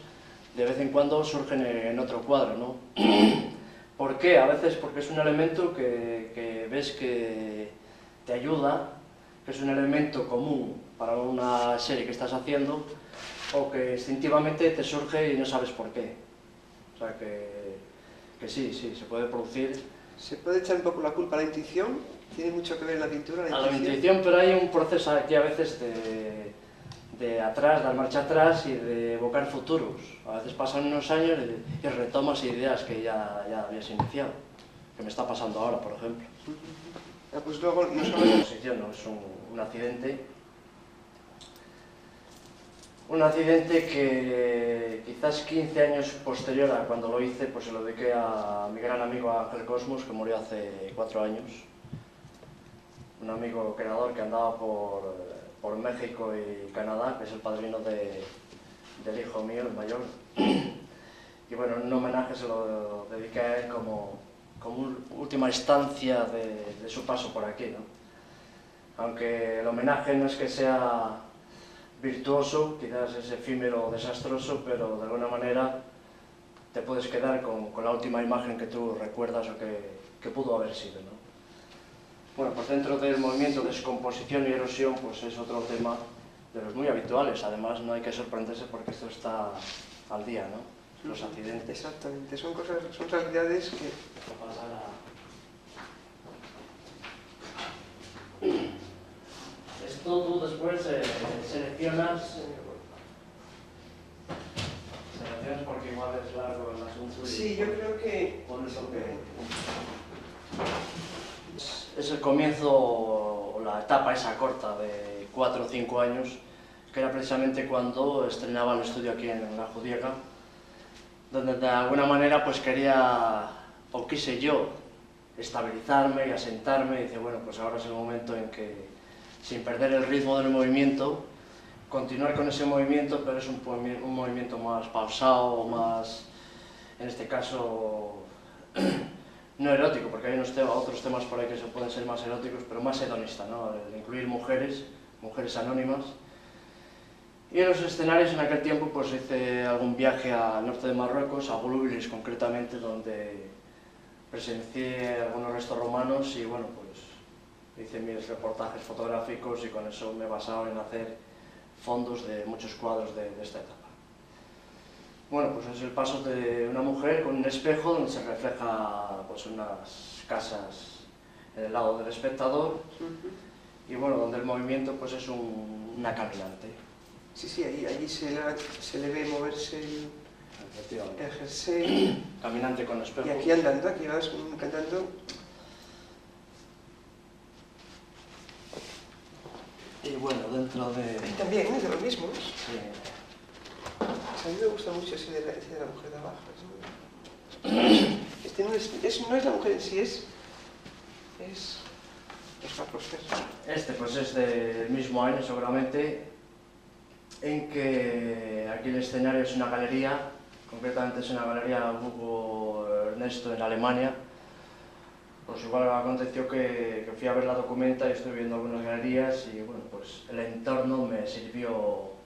de vez en cuando surgen en otro cuadro, ¿no? ¿Por qué? A veces porque es un elemento que ves que te ayuda, que es un elemento común para una serie que estás haciendo, o que instintivamente te surge y no sabes por qué. O sea que sí, se puede producir. ¿Se puede echar un poco la culpa a la intuición? ¿Tiene mucho que ver en la pintura, la intuición? A la intuición, pero hay un proceso aquí a veces de atrás, dar marcha atrás y de evocar futuros. A veces pasan unos años y retomas ideas que ya habías iniciado, que me está pasando ahora, por ejemplo. Pues luego no Es un accidente. Un accidente que quizás 15 años posterior a cuando lo hice, pues se lo dediqué a mi gran amigo Ángel Cosmos, que murió hace 4 años. Un amigo creador que andaba por México y Canadá, que es el padrino del hijo mío, el mayor. Y bueno, en un homenaje se lo dediqué a él como última instancia de su paso por aquí, ¿no? Aunque el homenaje no es que sea virtuoso, quizás es efímero o desastroso, pero de alguna manera te puedes quedar con la última imagen que tú recuerdas o que pudo haber sido, ¿no? Bueno, pues dentro del movimiento de descomposición y erosión, pues es otro tema de los muy habituales. Además, no hay que sorprenderse porque esto está al día, ¿no? Los accidentes. Exactamente, son realidades que... Esto tú después seleccionas porque igual es largo el asunto. Sí, yo creo que... Es el comienzo, o la etapa esa corta de 4 o 5 años, que era precisamente cuando estrenaba el estudio aquí en La Judiega, donde de alguna manera pues quería, o quise yo, estabilizarme y asentarme y decir, bueno, pues ahora es el momento en que, sin perder el ritmo del movimiento, continuar con ese movimiento, pero es un movimiento más pausado, más, en este caso, no erótico, porque hay otros temas por ahí que pueden ser más eróticos, pero más hedonista, ¿no? El incluir mujeres anónimas. Y en los escenarios en aquel tiempo pues hice algún viaje al norte de Marruecos, a Volubilis concretamente, donde presencié algunos restos romanos y bueno, pues hice mis reportajes fotográficos y con eso me he basado en hacer fondos de muchos cuadros de esta etapa. Bueno, pues es el paso de una mujer con un espejo donde se refleja pues unas casas en el lado del espectador y bueno, donde el movimiento pues es una caminante. Sí, sí, allí se le ve moverse el jersey. Caminante con espejo. Y aquí andando, aquí vas cantando. Y bueno, dentro de... Y también es de lo mismo. Sí. A mí me gusta mucho ese de la mujer de abajo. Este no es la mujer en sí, es los capos. Este pues es del mismo año seguramente, en que aquí el escenario es una galería, concretamente es una galería Hugo Ernesto en Alemania. Pues igual aconteció que fui a ver la documenta y estoy viendo algunas galerías y bueno, pues el entorno me sirvió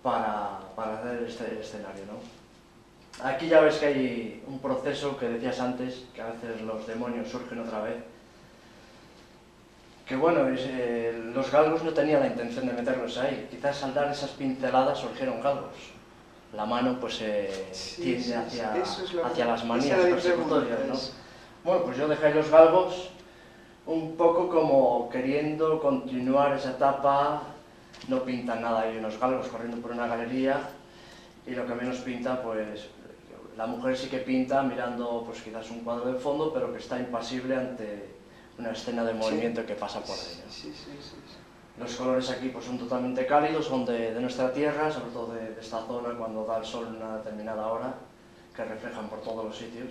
para hacer este escenario, ¿no? Aquí ya ves que hay un proceso que decías antes, que a veces los demonios surgen otra vez. Que bueno, los galgos no tenían la intención de meterlos ahí, quizás al dar esas pinceladas surgieron galgos. La mano pues tiende hacia las manías persecutorias, ¿no? Bueno, pues yo dejé los galgos un poco como queriendo continuar esa etapa, no pintan nada, hay unos galgos corriendo por una galería y lo que menos pinta pues la mujer sí que pinta mirando pues quizás un cuadro de fondo, pero que está impasible ante una escena de movimiento que pasa por ahí, ¿no? Sí. Los colores aquí pues, son totalmente cálidos, son de nuestra tierra, sobre todo de esta zona cuando da el sol en una determinada hora, que reflejan por todos los sitios.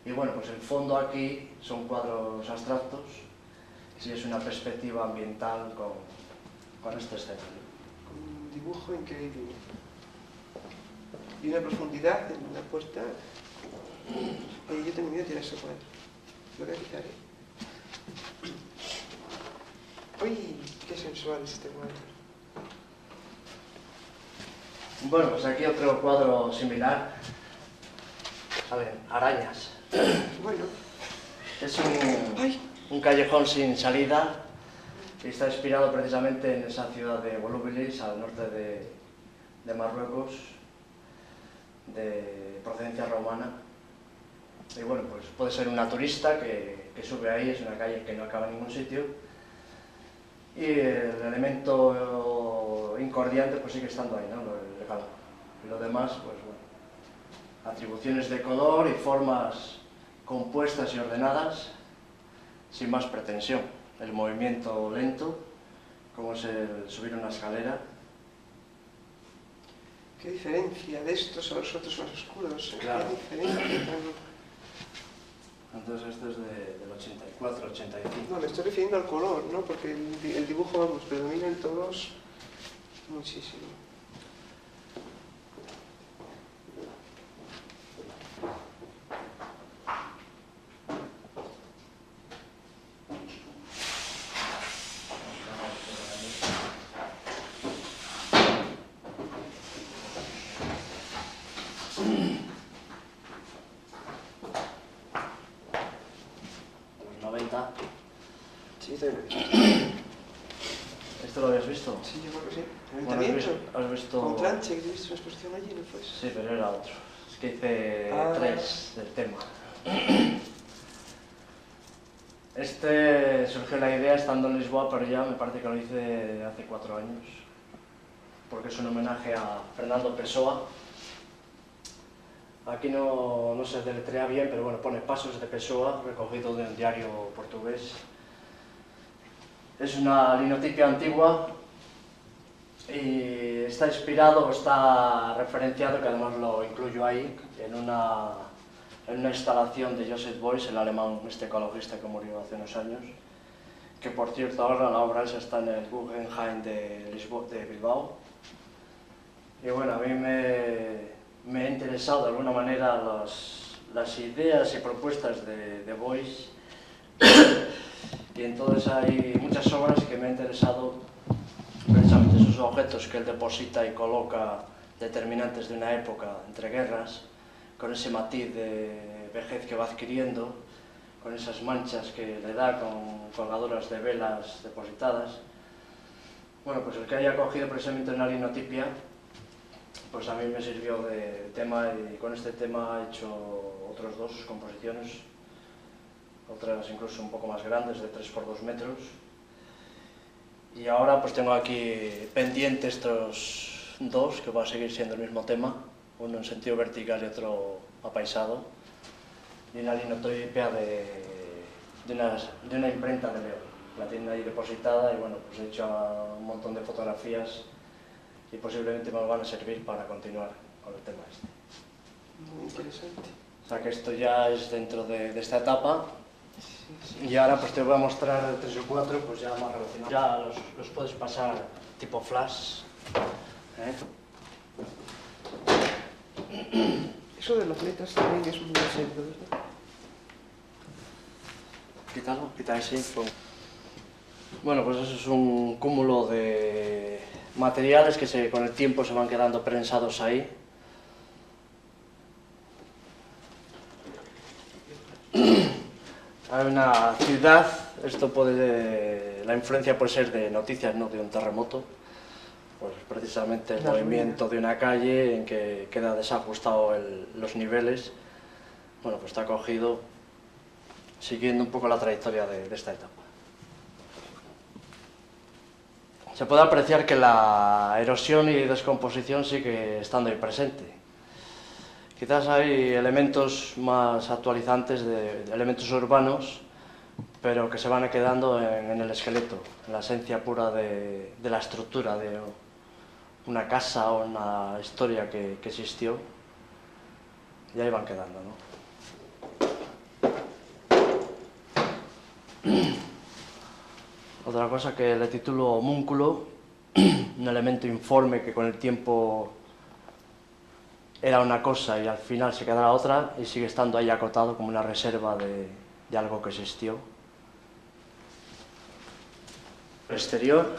Y bueno, pues el fondo aquí son cuadros abstractos y es una perspectiva ambiental con este escenario. Con un dibujo increíble. Y una profundidad en la puerta. Oye, yo tengo miedo de tirar ese cuadro. Lo voy a quitar, ¿eh? ¡Uy! ¡Qué sensual es este cuadro! Bueno, pues aquí otro cuadro similar. Salen arañas. Bueno. Es un callejón sin salida y está inspirado precisamente en esa ciudad de Volubilis, al norte de Marruecos, de procedencia romana. Y bueno, pues puede ser una turista que sube ahí, es una calle que no acaba en ningún sitio. Y el elemento incordiante pues sigue estando ahí, ¿no? El calor. Y lo demás, pues bueno, atribuciones de color y formas compuestas y ordenadas, sin más pretensión. El movimiento lento, como es el subir una escalera. Qué diferencia de estos a los otros más oscuros. Claro. Qué diferencia tan... Entonces esto es del 84, 85. No, me estoy refiriendo al color, ¿no? Porque el dibujo, vamos, predomina en todos muchísimo. Sí, ¿Esto lo habías visto? sí, yo creo que sí. Bueno, ¿has visto? Con Planche, que viste una exposición allí, ¿no fue? Sí, pero era otro. Es que hice 3 del tema. Este surgió la idea estando en Lisboa, pero ya me parece que lo hice hace 4 años. Porque es un homenaje a Fernando Pessoa. Aquí no se deletrea bien, pero bueno, pone Pasos de Pessoa, recogido de un diario portugués. Es una linotipia antigua y está inspirado, está referenciado, que además lo incluyo ahí, en una instalación de Joseph Beuys, el alemán ecologista que murió hace unos años, que por cierto ahora la obra esa está en el Guggenheim de Bilbao. Y bueno, a mí me ha interesado de alguna manera las ideas y propuestas de Boix, y entonces hay muchas obras que me han interesado, precisamente esos objetos que él deposita y coloca determinantes de una época entre guerras, con ese matiz de vejez que va adquiriendo, con esas manchas que le da con colgaduras de velas depositadas. Bueno, pues el que haya cogido precisamente una linotipia, pues a mí me sirvió de tema, y con este tema he hecho otros dos composiciones, otras incluso un poco más grandes, de 3 por 2 metros. Y ahora pues tengo aquí pendiente estos dos, que va a seguir siendo el mismo tema, uno en sentido vertical y otro apaisado, y una linotipia de una imprenta de León. La tienen ahí depositada y bueno, pues he hecho un montón de fotografías y posiblemente me van a servir para continuar con el tema este. Muy interesante. O sea que esto ya es dentro de esta etapa. Y ahora pues te voy a mostrar 3 o 4 pues ya más relacionados. Ya los puedes pasar tipo flash. Eso de las letras también es muy serio, ¿verdad? Quítalo, quita ese. Bueno, pues eso es un cúmulo de materiales que con el tiempo se van quedando prensados ahí. Hay una ciudad, la influencia puede ser de noticias, no de un terremoto, pues precisamente el movimiento de una calle en que queda desajustado los niveles, bueno, pues está cogido siguiendo un poco la trayectoria de esta etapa. Se puede apreciar que la erosión y descomposición sigue estando ahí presente. Quizás hay elementos más actualizantes, elementos urbanos, pero que se van quedando en el esqueleto, en la esencia pura de la estructura de una casa o una historia que existió, y ahí van quedando, ¿no? Otra cosa que le titulo homúnculo, un elemento informe que con el tiempo era una cosa y al final se quedará otra y sigue estando ahí acotado como una reserva de algo que existió. El exterior.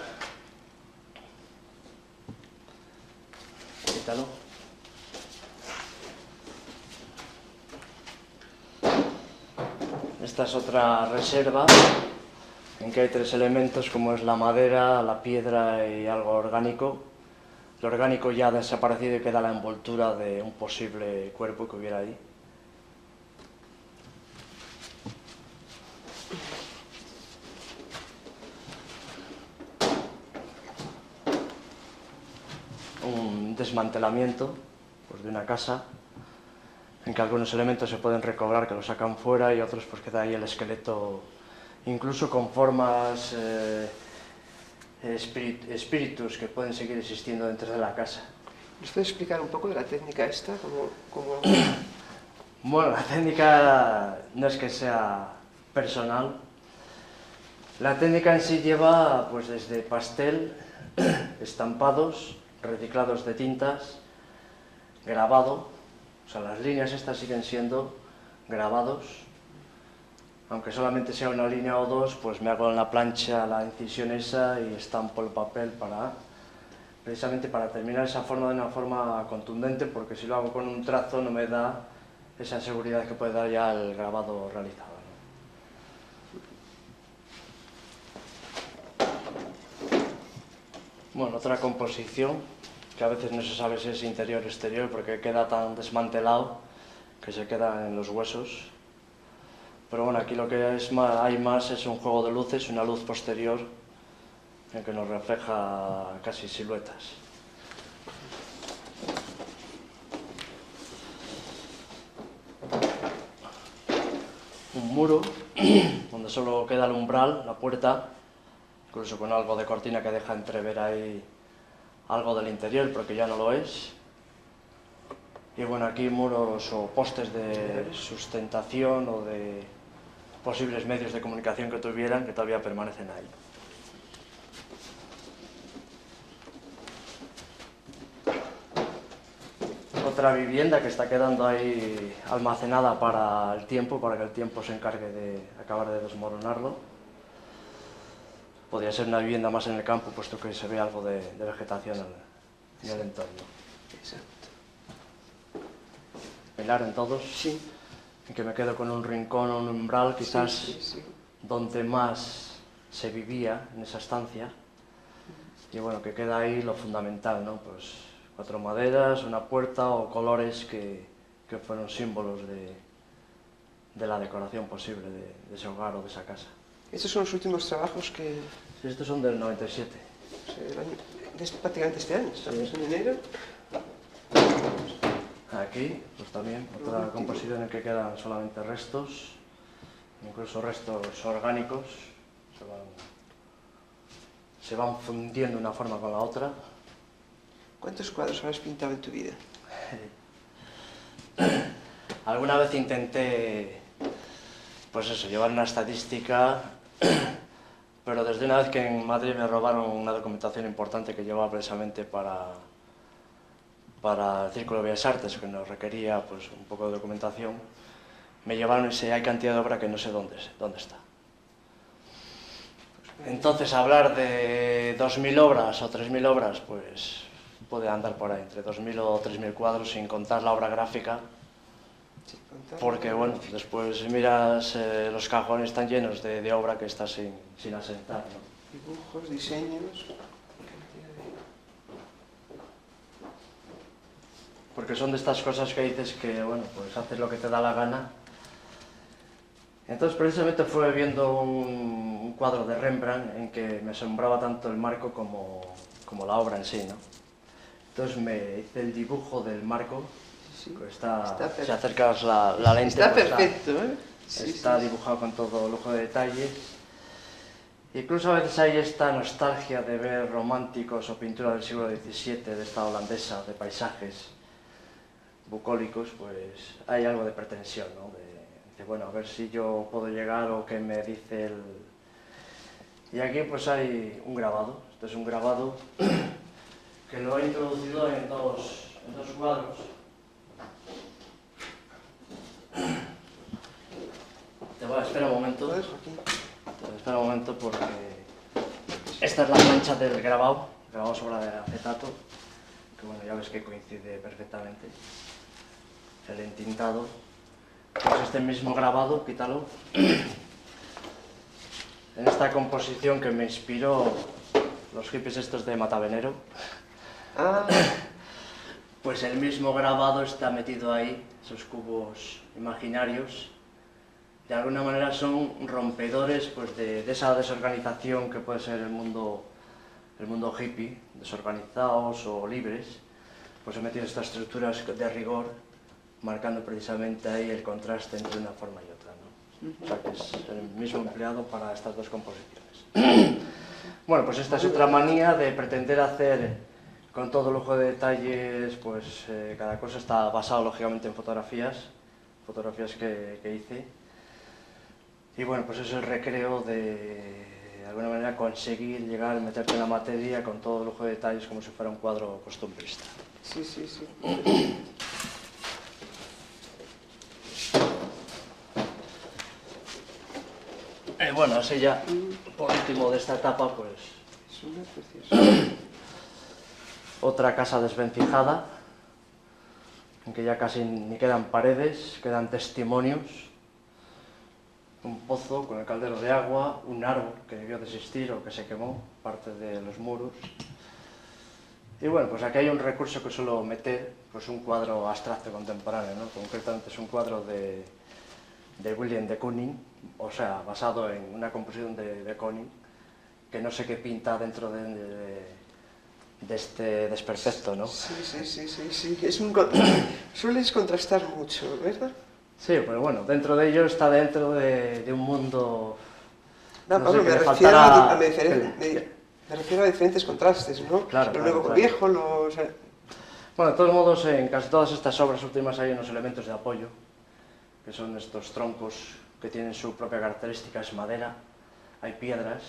Quítalo. Esta es otra reserva en que hay 3 elementos como es la madera, la piedra y algo orgánico. Lo orgánico ya ha desaparecido y queda la envoltura de un posible cuerpo que hubiera ahí. Un desmantelamiento pues, de una casa en que algunos elementos se pueden recobrar, que lo sacan fuera, y otros pues queda ahí el esqueleto, incluso con formas, espíritus que pueden seguir existiendo dentro de la casa. ¿Nos puede explicar un poco de la técnica esta? ¿Cómo... Bueno, la técnica no es que sea personal. La técnica en sí lleva pues desde pastel, estampados, reciclados de tintas, grabado, o sea, las líneas estas siguen siendo grabados, aunque solamente sea una línea o dos, pues me hago en la plancha la incisión esa y estampo el papel precisamente para terminar esa forma de una forma contundente, porque si lo hago con un trazo no me da esa seguridad que puede dar ya el grabado realizado, ¿no? Bueno, otra composición, que a veces no se sabe si es interior o exterior, porque queda tan desmantelado que se queda en los huesos. Pero bueno, aquí lo que hay más es un juego de luces, una luz posterior, en que nos refleja casi siluetas. Un muro, donde solo queda el umbral, la puerta, incluso con algo de cortina que deja entrever ahí algo del interior, porque ya no lo es. Y bueno, aquí muros o postes de sustentación o de posibles medios de comunicación que tuvieran, que todavía permanecen ahí. otra vivienda que está quedando ahí almacenada para el tiempo, para que el tiempo se encargue de acabar de desmoronarlo. Podría ser una vivienda más en el campo, puesto que se ve algo de vegetación en el entorno. Exacto. Similar en todos, Sí. en que me quedo con un rincón o un umbral, quizás Sí. donde más se vivía en esa estancia. Y bueno, que queda ahí lo fundamental, ¿no? Pues 4 maderas, una puerta o colores que fueron símbolos de la decoración posible de ese hogar o de esa casa. Estos son los últimos trabajos que... Sí, estos son del 97. O sea, prácticamente este año, estamos en enero. Aquí, pues también, otra composición en que quedan solamente restos, incluso restos orgánicos, se van fundiendo una forma con la otra. ¿Cuántos cuadros habrás pintado en tu vida? Alguna vez intenté, pues eso, llevar una estadística, pero desde una vez que en Madrid me robaron una documentación importante que llevaba precisamente para el Círculo de Bellas Artes, que nos requería pues un poco de documentación, me llevaron y hay cantidad de obra que no sé dónde está. Entonces, hablar de 2.000 obras o 3.000 obras, pues puede andar por ahí, entre 2.000 o 3.000 cuadros, sin contar la obra gráfica, porque, bueno, después miras, los cajones están llenos de obra que está sin asentar, ¿no? Dibujos, diseños... Porque son de estas cosas que dices que, bueno, pues haces lo que te da la gana. Entonces, precisamente fue viendo un cuadro de Rembrandt en que me asombraba tanto el marco como la obra en sí, ¿no? Entonces me hice el dibujo del marco, que si acercas la lente... Está perfecto, ¿eh? Está dibujado con todo lujo de detalles. Incluso a veces hay esta nostalgia de ver románticos o pintura del siglo XVII, de esta holandesa, de paisajes bucólicos, pues hay algo de pretensión, ¿no? De bueno, a ver si yo puedo llegar o qué me dice el... Y aquí pues hay un grabado. Este es un grabado que lo he introducido en dos cuadros. Espera un momento. Espera un momento porque esta es la plancha del grabado sobre acetato, que bueno, ya ves que coincide perfectamente. El entintado, pues este mismo grabado, quítalo, en esta composición que me inspiró los hippies estos de Matavenero, pues el mismo grabado está metido ahí, esos cubos imaginarios, de alguna manera son rompedores pues, de esa desorganización que puede ser el mundo hippie, desorganizados o libres, pues he metido estas estructuras de rigor, marcando precisamente ahí el contraste entre una forma y otra, ¿no? O sea que es el mismo empleado para estas dos composiciones. Bueno, pues esta es otra manía de pretender hacer con todo lujo de detalles, pues cada cosa está basado lógicamente en fotografías que hice. Y bueno, pues es el recreo de alguna manera conseguir llegar, meterte en la materia con todo lujo de detalles como si fuera un cuadro costumbrista. Sí. Bueno, así ya, por último de esta etapa, pues... Es una preciosa. Otra casa desvencijada, en que ya casi ni quedan paredes, quedan testimonios. Un pozo con el caldero de agua, un árbol que debió de existir o que se quemó, parte de los muros. Y bueno, pues aquí hay un recurso que suelo meter, pues un cuadro abstracto contemporáneo, ¿no? Concretamente es un cuadro de William de Kooning, o sea, basado en una composición de Kooning, que no sé qué pinta dentro de este desperfecto, ¿no? Sí. Sueles contrastar mucho, ¿verdad? Sí, pero bueno, dentro de ello está dentro de un mundo... No, Pablo, me refiero a diferentes contrastes, ¿no? Claro, lo nuevo con viejo, o sea... Bueno, de todos modos, en casi todas estas obras últimas hay unos elementos de apoyo, que son estos troncos que tienen su propia característica, es madera, hay piedras,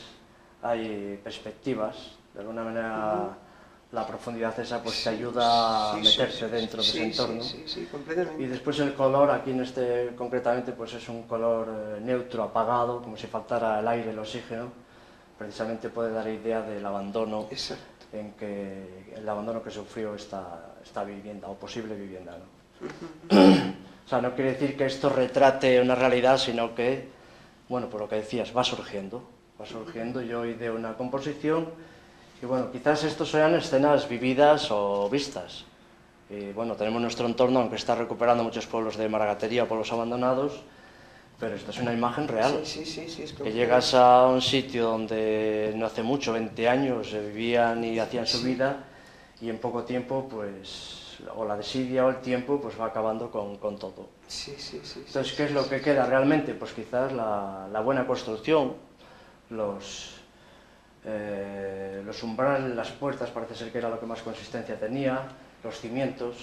hay perspectivas, de alguna manera la profundidad esa pues te ayuda a meterse dentro de ese entorno. Sí, completamente. Y después el color, aquí en este concretamente, pues es un color neutro, apagado, como si faltara el aire, el oxígeno. Precisamente puede dar idea del abandono, el abandono que sufrió esta vivienda, o posible vivienda, ¿no? O sea, no quiere decir que esto retrate una realidad, sino que, bueno, por lo que decías, va surgiendo. Yo ideé una composición y, bueno, quizás estos sean escenas vividas o vistas. Y, bueno, tenemos nuestro entorno, aunque está recuperando muchos pueblos de maragatería o pueblos abandonados, pero esto es una imagen real. Es que llegas a un sitio donde no hace mucho, 20 años, vivían y hacían su vida, y en poco tiempo, pues, o la desidia o el tiempo, pues va acabando con todo. Entonces, ¿qué es lo que queda realmente? Pues quizás la buena construcción, los umbrales, las puertas, parece ser que era lo que más consistencia tenía, los cimientos,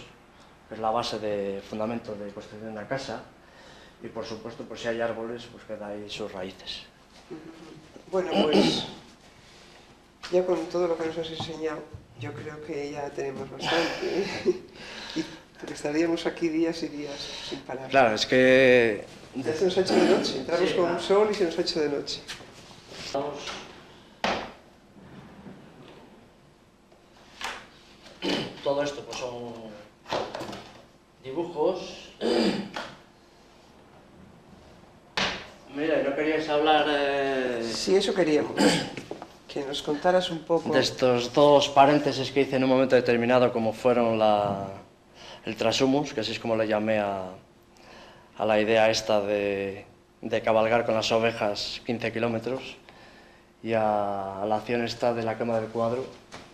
que es la base de fundamento de construcción de una casa, y por supuesto, pues si hay árboles, pues queda ahí sus raíces. Bueno, pues ya con todo lo que nos has enseñado, yo creo que ya tenemos bastante, y estaríamos aquí días y días sin parar. Claro, es que... Ya se nos ha hecho de noche, entramos con un sol y se nos ha hecho de noche. Todo esto pues son dibujos. Mira, ¿no queríais hablar? Sí, eso queríamos. Que nos contaras un poco... De estos dos paréntesis que hice en un momento determinado, como fueron el trashumus, que así es como le llamé a la idea esta de cabalgar con las ovejas 15 kilómetros, y a la acción esta de la quema del cuadro,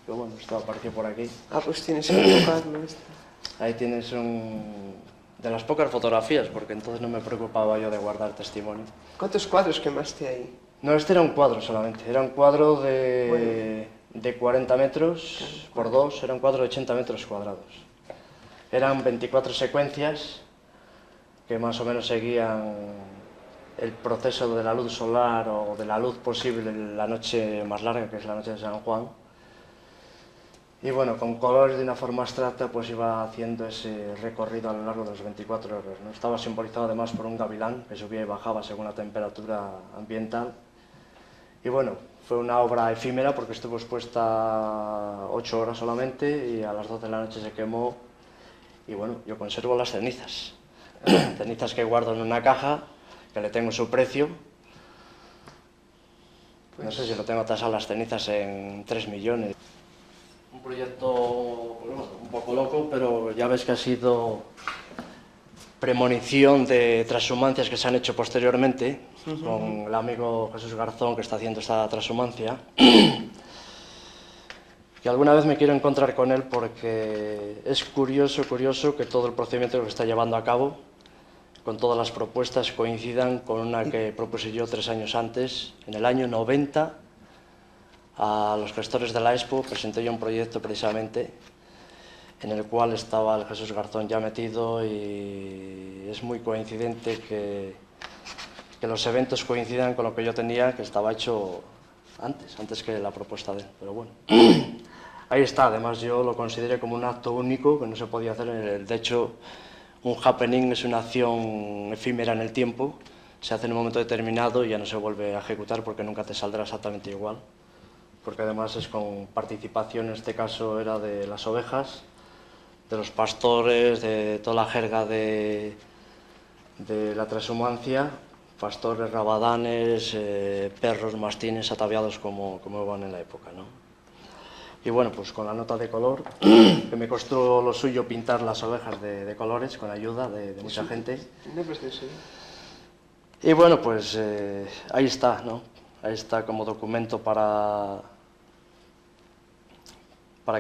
que bueno, esto apareció por aquí. Ah, pues tienes que colocarlo. Ahí tienes de las pocas fotografías, porque entonces no me preocupaba yo de guardar testimonio. ¿Cuántos cuadros quemaste ahí? No, este era un cuadro solamente, era un cuadro de 40 metros por 2, era un cuadro de 80 metros cuadrados. Eran 24 secuencias que más o menos seguían el proceso de la luz solar o de la luz posible la noche más larga, que es la noche de San Juan. Y bueno, con colores de una forma abstracta, pues iba haciendo ese recorrido a lo largo de los 24 horas, ¿no? Estaba simbolizado además por un gavilán que subía y bajaba según la temperatura ambiental. Y bueno, fue una obra efímera porque estuvo expuesta 8 horas solamente y a las 12 de la noche se quemó. Y bueno, yo conservo las cenizas. Cenizas que guardo en una caja, que le tengo su precio. No sé si lo tengo tasado las cenizas en 3 millones. Un proyecto bueno, un poco loco, pero ya ves que ha sido premonición de transhumancias que se han hecho posteriormente, con el amigo Jesús Garzón, que está haciendo esta transhumancia. Que alguna vez me quiero encontrar con él porque es curioso que todo el procedimiento que se está llevando a cabo, con todas las propuestas, coincidan con una que propuse yo 3 años antes. En el año 90, a los gestores de la Expo presenté yo un proyecto precisamente en el cual estaba el Jesús Garzón ya metido, y es muy coincidente que los eventos coincidan con lo que yo tenía, que estaba hecho antes que la propuesta de él, pero bueno. Ahí está, además yo lo consideré como un acto único que no se podía hacer. De hecho, un happening es una acción efímera en el tiempo, se hace en un momento determinado y ya no se vuelve a ejecutar porque nunca te saldrá exactamente igual, porque además es con participación, en este caso era de las ovejas, de los pastores, de toda la jerga de la transhumancia, pastores, rabadanes, perros, mastines ataviados como iban en la época, ¿no? Y bueno, pues con la nota de color, que me costó lo suyo pintar las ovejas de colores, con ayuda de mucha gente. Y bueno, pues ahí está, ¿no? Ahí está como documento para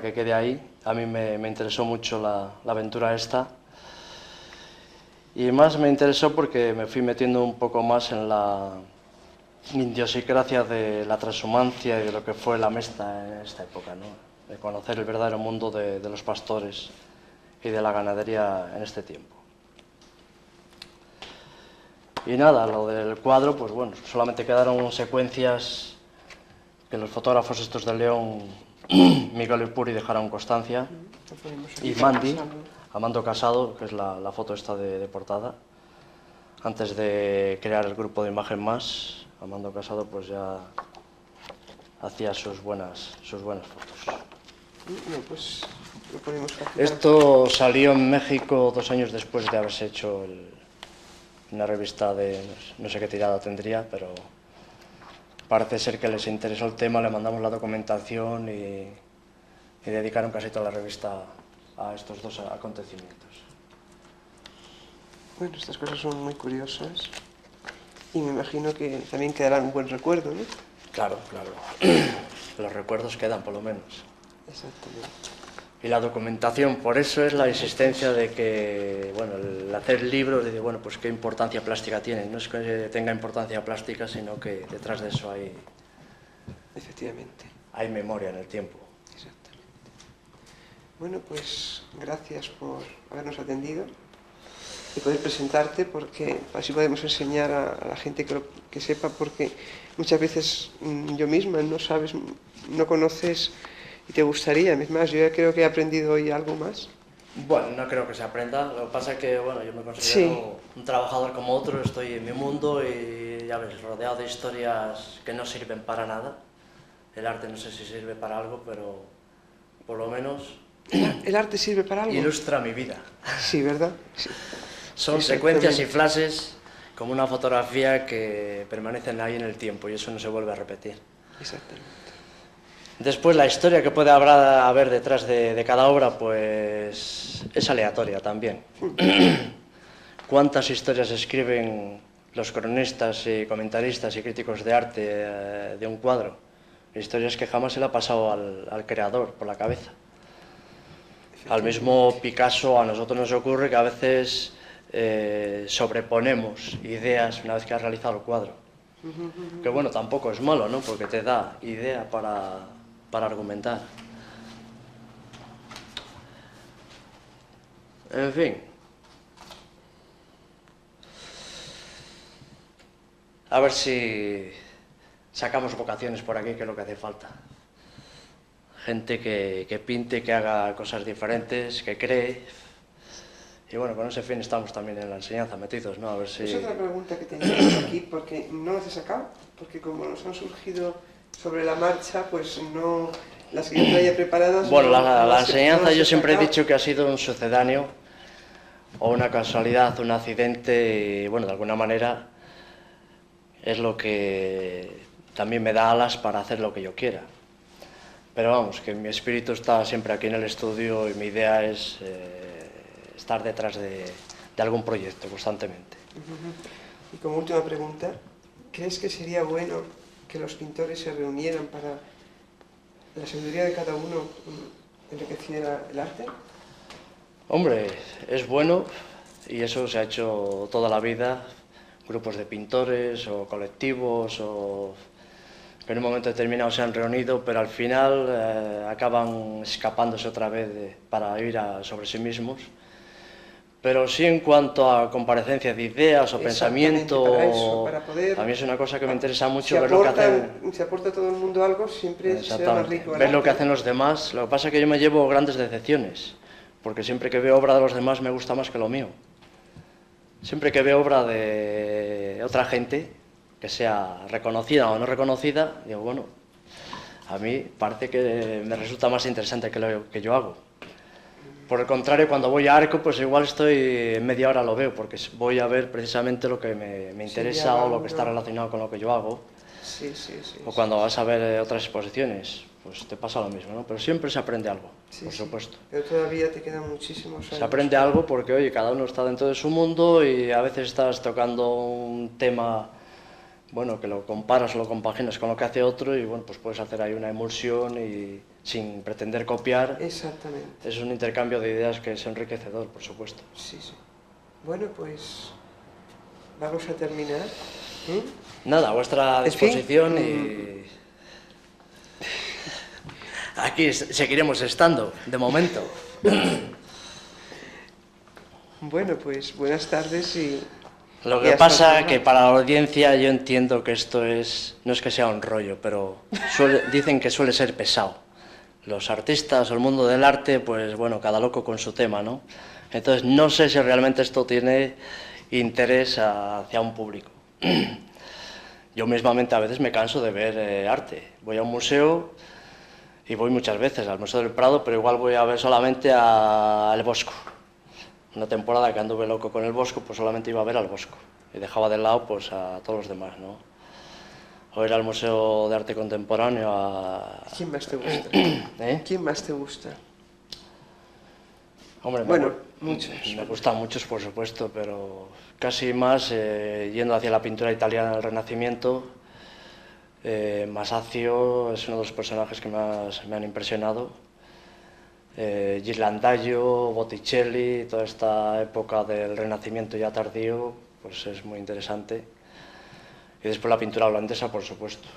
que quede ahí. A mí me interesó mucho la aventura esta. Y más me interesó porque me fui metiendo un poco más en la idiosincrasia de la transhumancia y de lo que fue la Mesta en esta época, ¿no? De conocer el verdadero mundo de los pastores y de la ganadería en este tiempo. Y nada, lo del cuadro, pues bueno, solamente quedaron secuencias que los fotógrafos estos de León Miguel Ipuri de Jarón Constancia, Lo ponemos aquí y para Mandy, pasarlo. Amando Casado, que es la foto esta de portada. Antes de crear el grupo de Imagen Más, Amando Casado pues ya hacía sus buenas fotos. No, pues lo ponemos aquí. Esto salió en México 2 años después de haberse hecho una revista de no sé qué tirada tendría, pero parece ser que les interesó el tema, le mandamos la documentación y dedicaron casi toda la revista a estos 2 acontecimientos. Bueno, estas cosas son muy curiosas y me imagino que también quedarán un buen recuerdo, ¿no? Claro, claro. Los recuerdos quedan, por lo menos. Exactamente. Y la documentación, por eso es la insistencia de que, bueno, el hacer libros, de, bueno, pues qué importancia plástica tiene. No es que tenga importancia plástica, sino que detrás de eso Efectivamente. hay memoria en el tiempo. Exactamente. Bueno, pues gracias por habernos atendido y poder presentarte, porque así podemos enseñar a la gente que sepa, porque muchas veces yo misma no sabes, no conoces y te gustaría. Es más, yo ya creo que he aprendido hoy algo más. Bueno, no creo que se aprenda, lo que pasa es que, bueno, yo me considero un trabajador como otro, estoy en mi mundo y, ya ves, rodeado de historias que no sirven para nada. El arte no sé si sirve para algo, pero por lo menos ¿El arte sirve para algo? ilustra mi vida. Sí, ¿verdad? Sí. Son secuencias y flashes como una fotografía que permanecen ahí en el tiempo y eso no se vuelve a repetir. Exactamente. Después la historia que puede haber detrás de cada obra pues es aleatoria también. ¿Cuántas historias escriben los cronistas y comentaristas y críticos de arte de un cuadro? Historias que jamás se le ha pasado al creador por la cabeza. Al mismo Picasso, a nosotros nos ocurre que a veces sobreponemos ideas una vez que has realizado el cuadro. Que bueno, tampoco es malo, ¿no? Porque te da idea para argumentar. En fin. A ver si sacamos vocaciones por aquí, que es lo que hace falta. Gente que pinte, que haga cosas diferentes, que cree. Y bueno, con ese fin estamos también en la enseñanza metidos, ¿no? A ver si... Es otra pregunta que tenía aquí, porque no las he sacado, porque como nos han surgido sobre la marcha, pues no... Las que yo traía preparadas... Bueno, no, la enseñanza no yo siempre he sacado. dicho que ha sido un sucedáneo o una casualidad, un accidente, y bueno, de alguna manera es lo que también me da alas para hacer lo que yo quiera. Pero vamos, que mi espíritu está siempre aquí en el estudio y mi idea es estar detrás de algún proyecto constantemente. Y como última pregunta, ¿crees que sería bueno que los pintores se reunieran para la sabiduría de cada uno enriqueciera el arte? Hombre, es bueno y eso se ha hecho toda la vida, grupos de pintores o colectivos o que en un momento determinado se han reunido, pero al final acaban escapándose otra vez para ir sobre sí mismos. Pero sí en cuanto a comparecencia de ideas o pensamiento, para poder, a mí es una cosa que me interesa mucho si ver lo que hacen. Si aporta a todo el mundo algo, siempre será más rico. Ver lo que hacen los demás. Lo que pasa es que yo me llevo grandes decepciones, porque siempre que veo obra de los demás me gusta más que lo mío. Siempre que veo obra de otra gente, que sea reconocida o no reconocida, digo, bueno, a mí parece que me resulta más interesante que lo que yo hago. Por el contrario, cuando voy a Arco, pues igual estoy en media hora lo veo, porque voy a ver precisamente lo que me interesa o lo que está relacionado con lo que yo hago. Sí. O cuando vas a ver otras exposiciones, pues te pasa lo mismo, ¿no? Pero siempre se aprende algo, por supuesto. Pero todavía te quedan muchísimos años. Se aprende algo porque, oye, cada uno está dentro de su mundo y a veces estás tocando un tema, bueno, que lo comparas o lo compaginas con lo que hace otro y, bueno, pues puedes hacer ahí una emulsión y sin pretender copiar. Exactamente. Es un intercambio de ideas que es enriquecedor, por supuesto. Sí. Bueno, pues vamos a terminar. Nada, a vuestra disposición y aquí seguiremos estando, de momento. Bueno, pues buenas tardes y... Lo que pasa que para la audiencia yo entiendo que esto no es que sea un rollo, pero dicen que suele ser pesado. los artistas o el mundo del arte, pues bueno, cada loco con su tema, ¿no? Entonces no sé si realmente esto tiene interés hacia un público. Yo mismamente a veces me canso de ver arte. Voy a un museo y voy muchas veces al Museo del Prado, pero igual voy a ver solamente al Bosco. Una temporada que anduve loco con el Bosco, pues solamente iba a ver al Bosco y dejaba de lado pues a todos los demás, ¿no? O ir al Museo de Arte Contemporáneo a... ¿Quién más te gusta? ¿Quién más te gusta? Hombre, bueno, muchos. Me gustan muchos, por supuesto, pero casi más yendo hacia la pintura italiana del Renacimiento. Masaccio es uno de los personajes que más me han impresionado. Ghirlandaio, Botticelli, toda esta época del Renacimiento ya tardío, pues es muy interesante. Y después la pintura holandesa, por supuesto.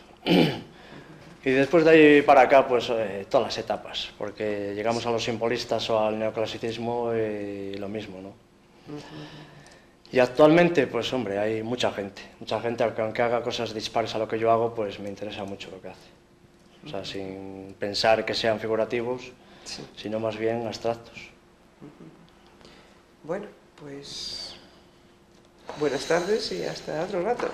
Y después de ahí para acá, pues todas las etapas, porque llegamos a los simbolistas o al neoclasicismo y lo mismo, ¿no? Y actualmente, pues hombre, hay mucha gente, aunque haga cosas dispares a lo que yo hago, pues me interesa mucho lo que hace. O sea, sin pensar que sean figurativos, sí, sino más bien abstractos. Bueno, pues buenas tardes y hasta otro rato.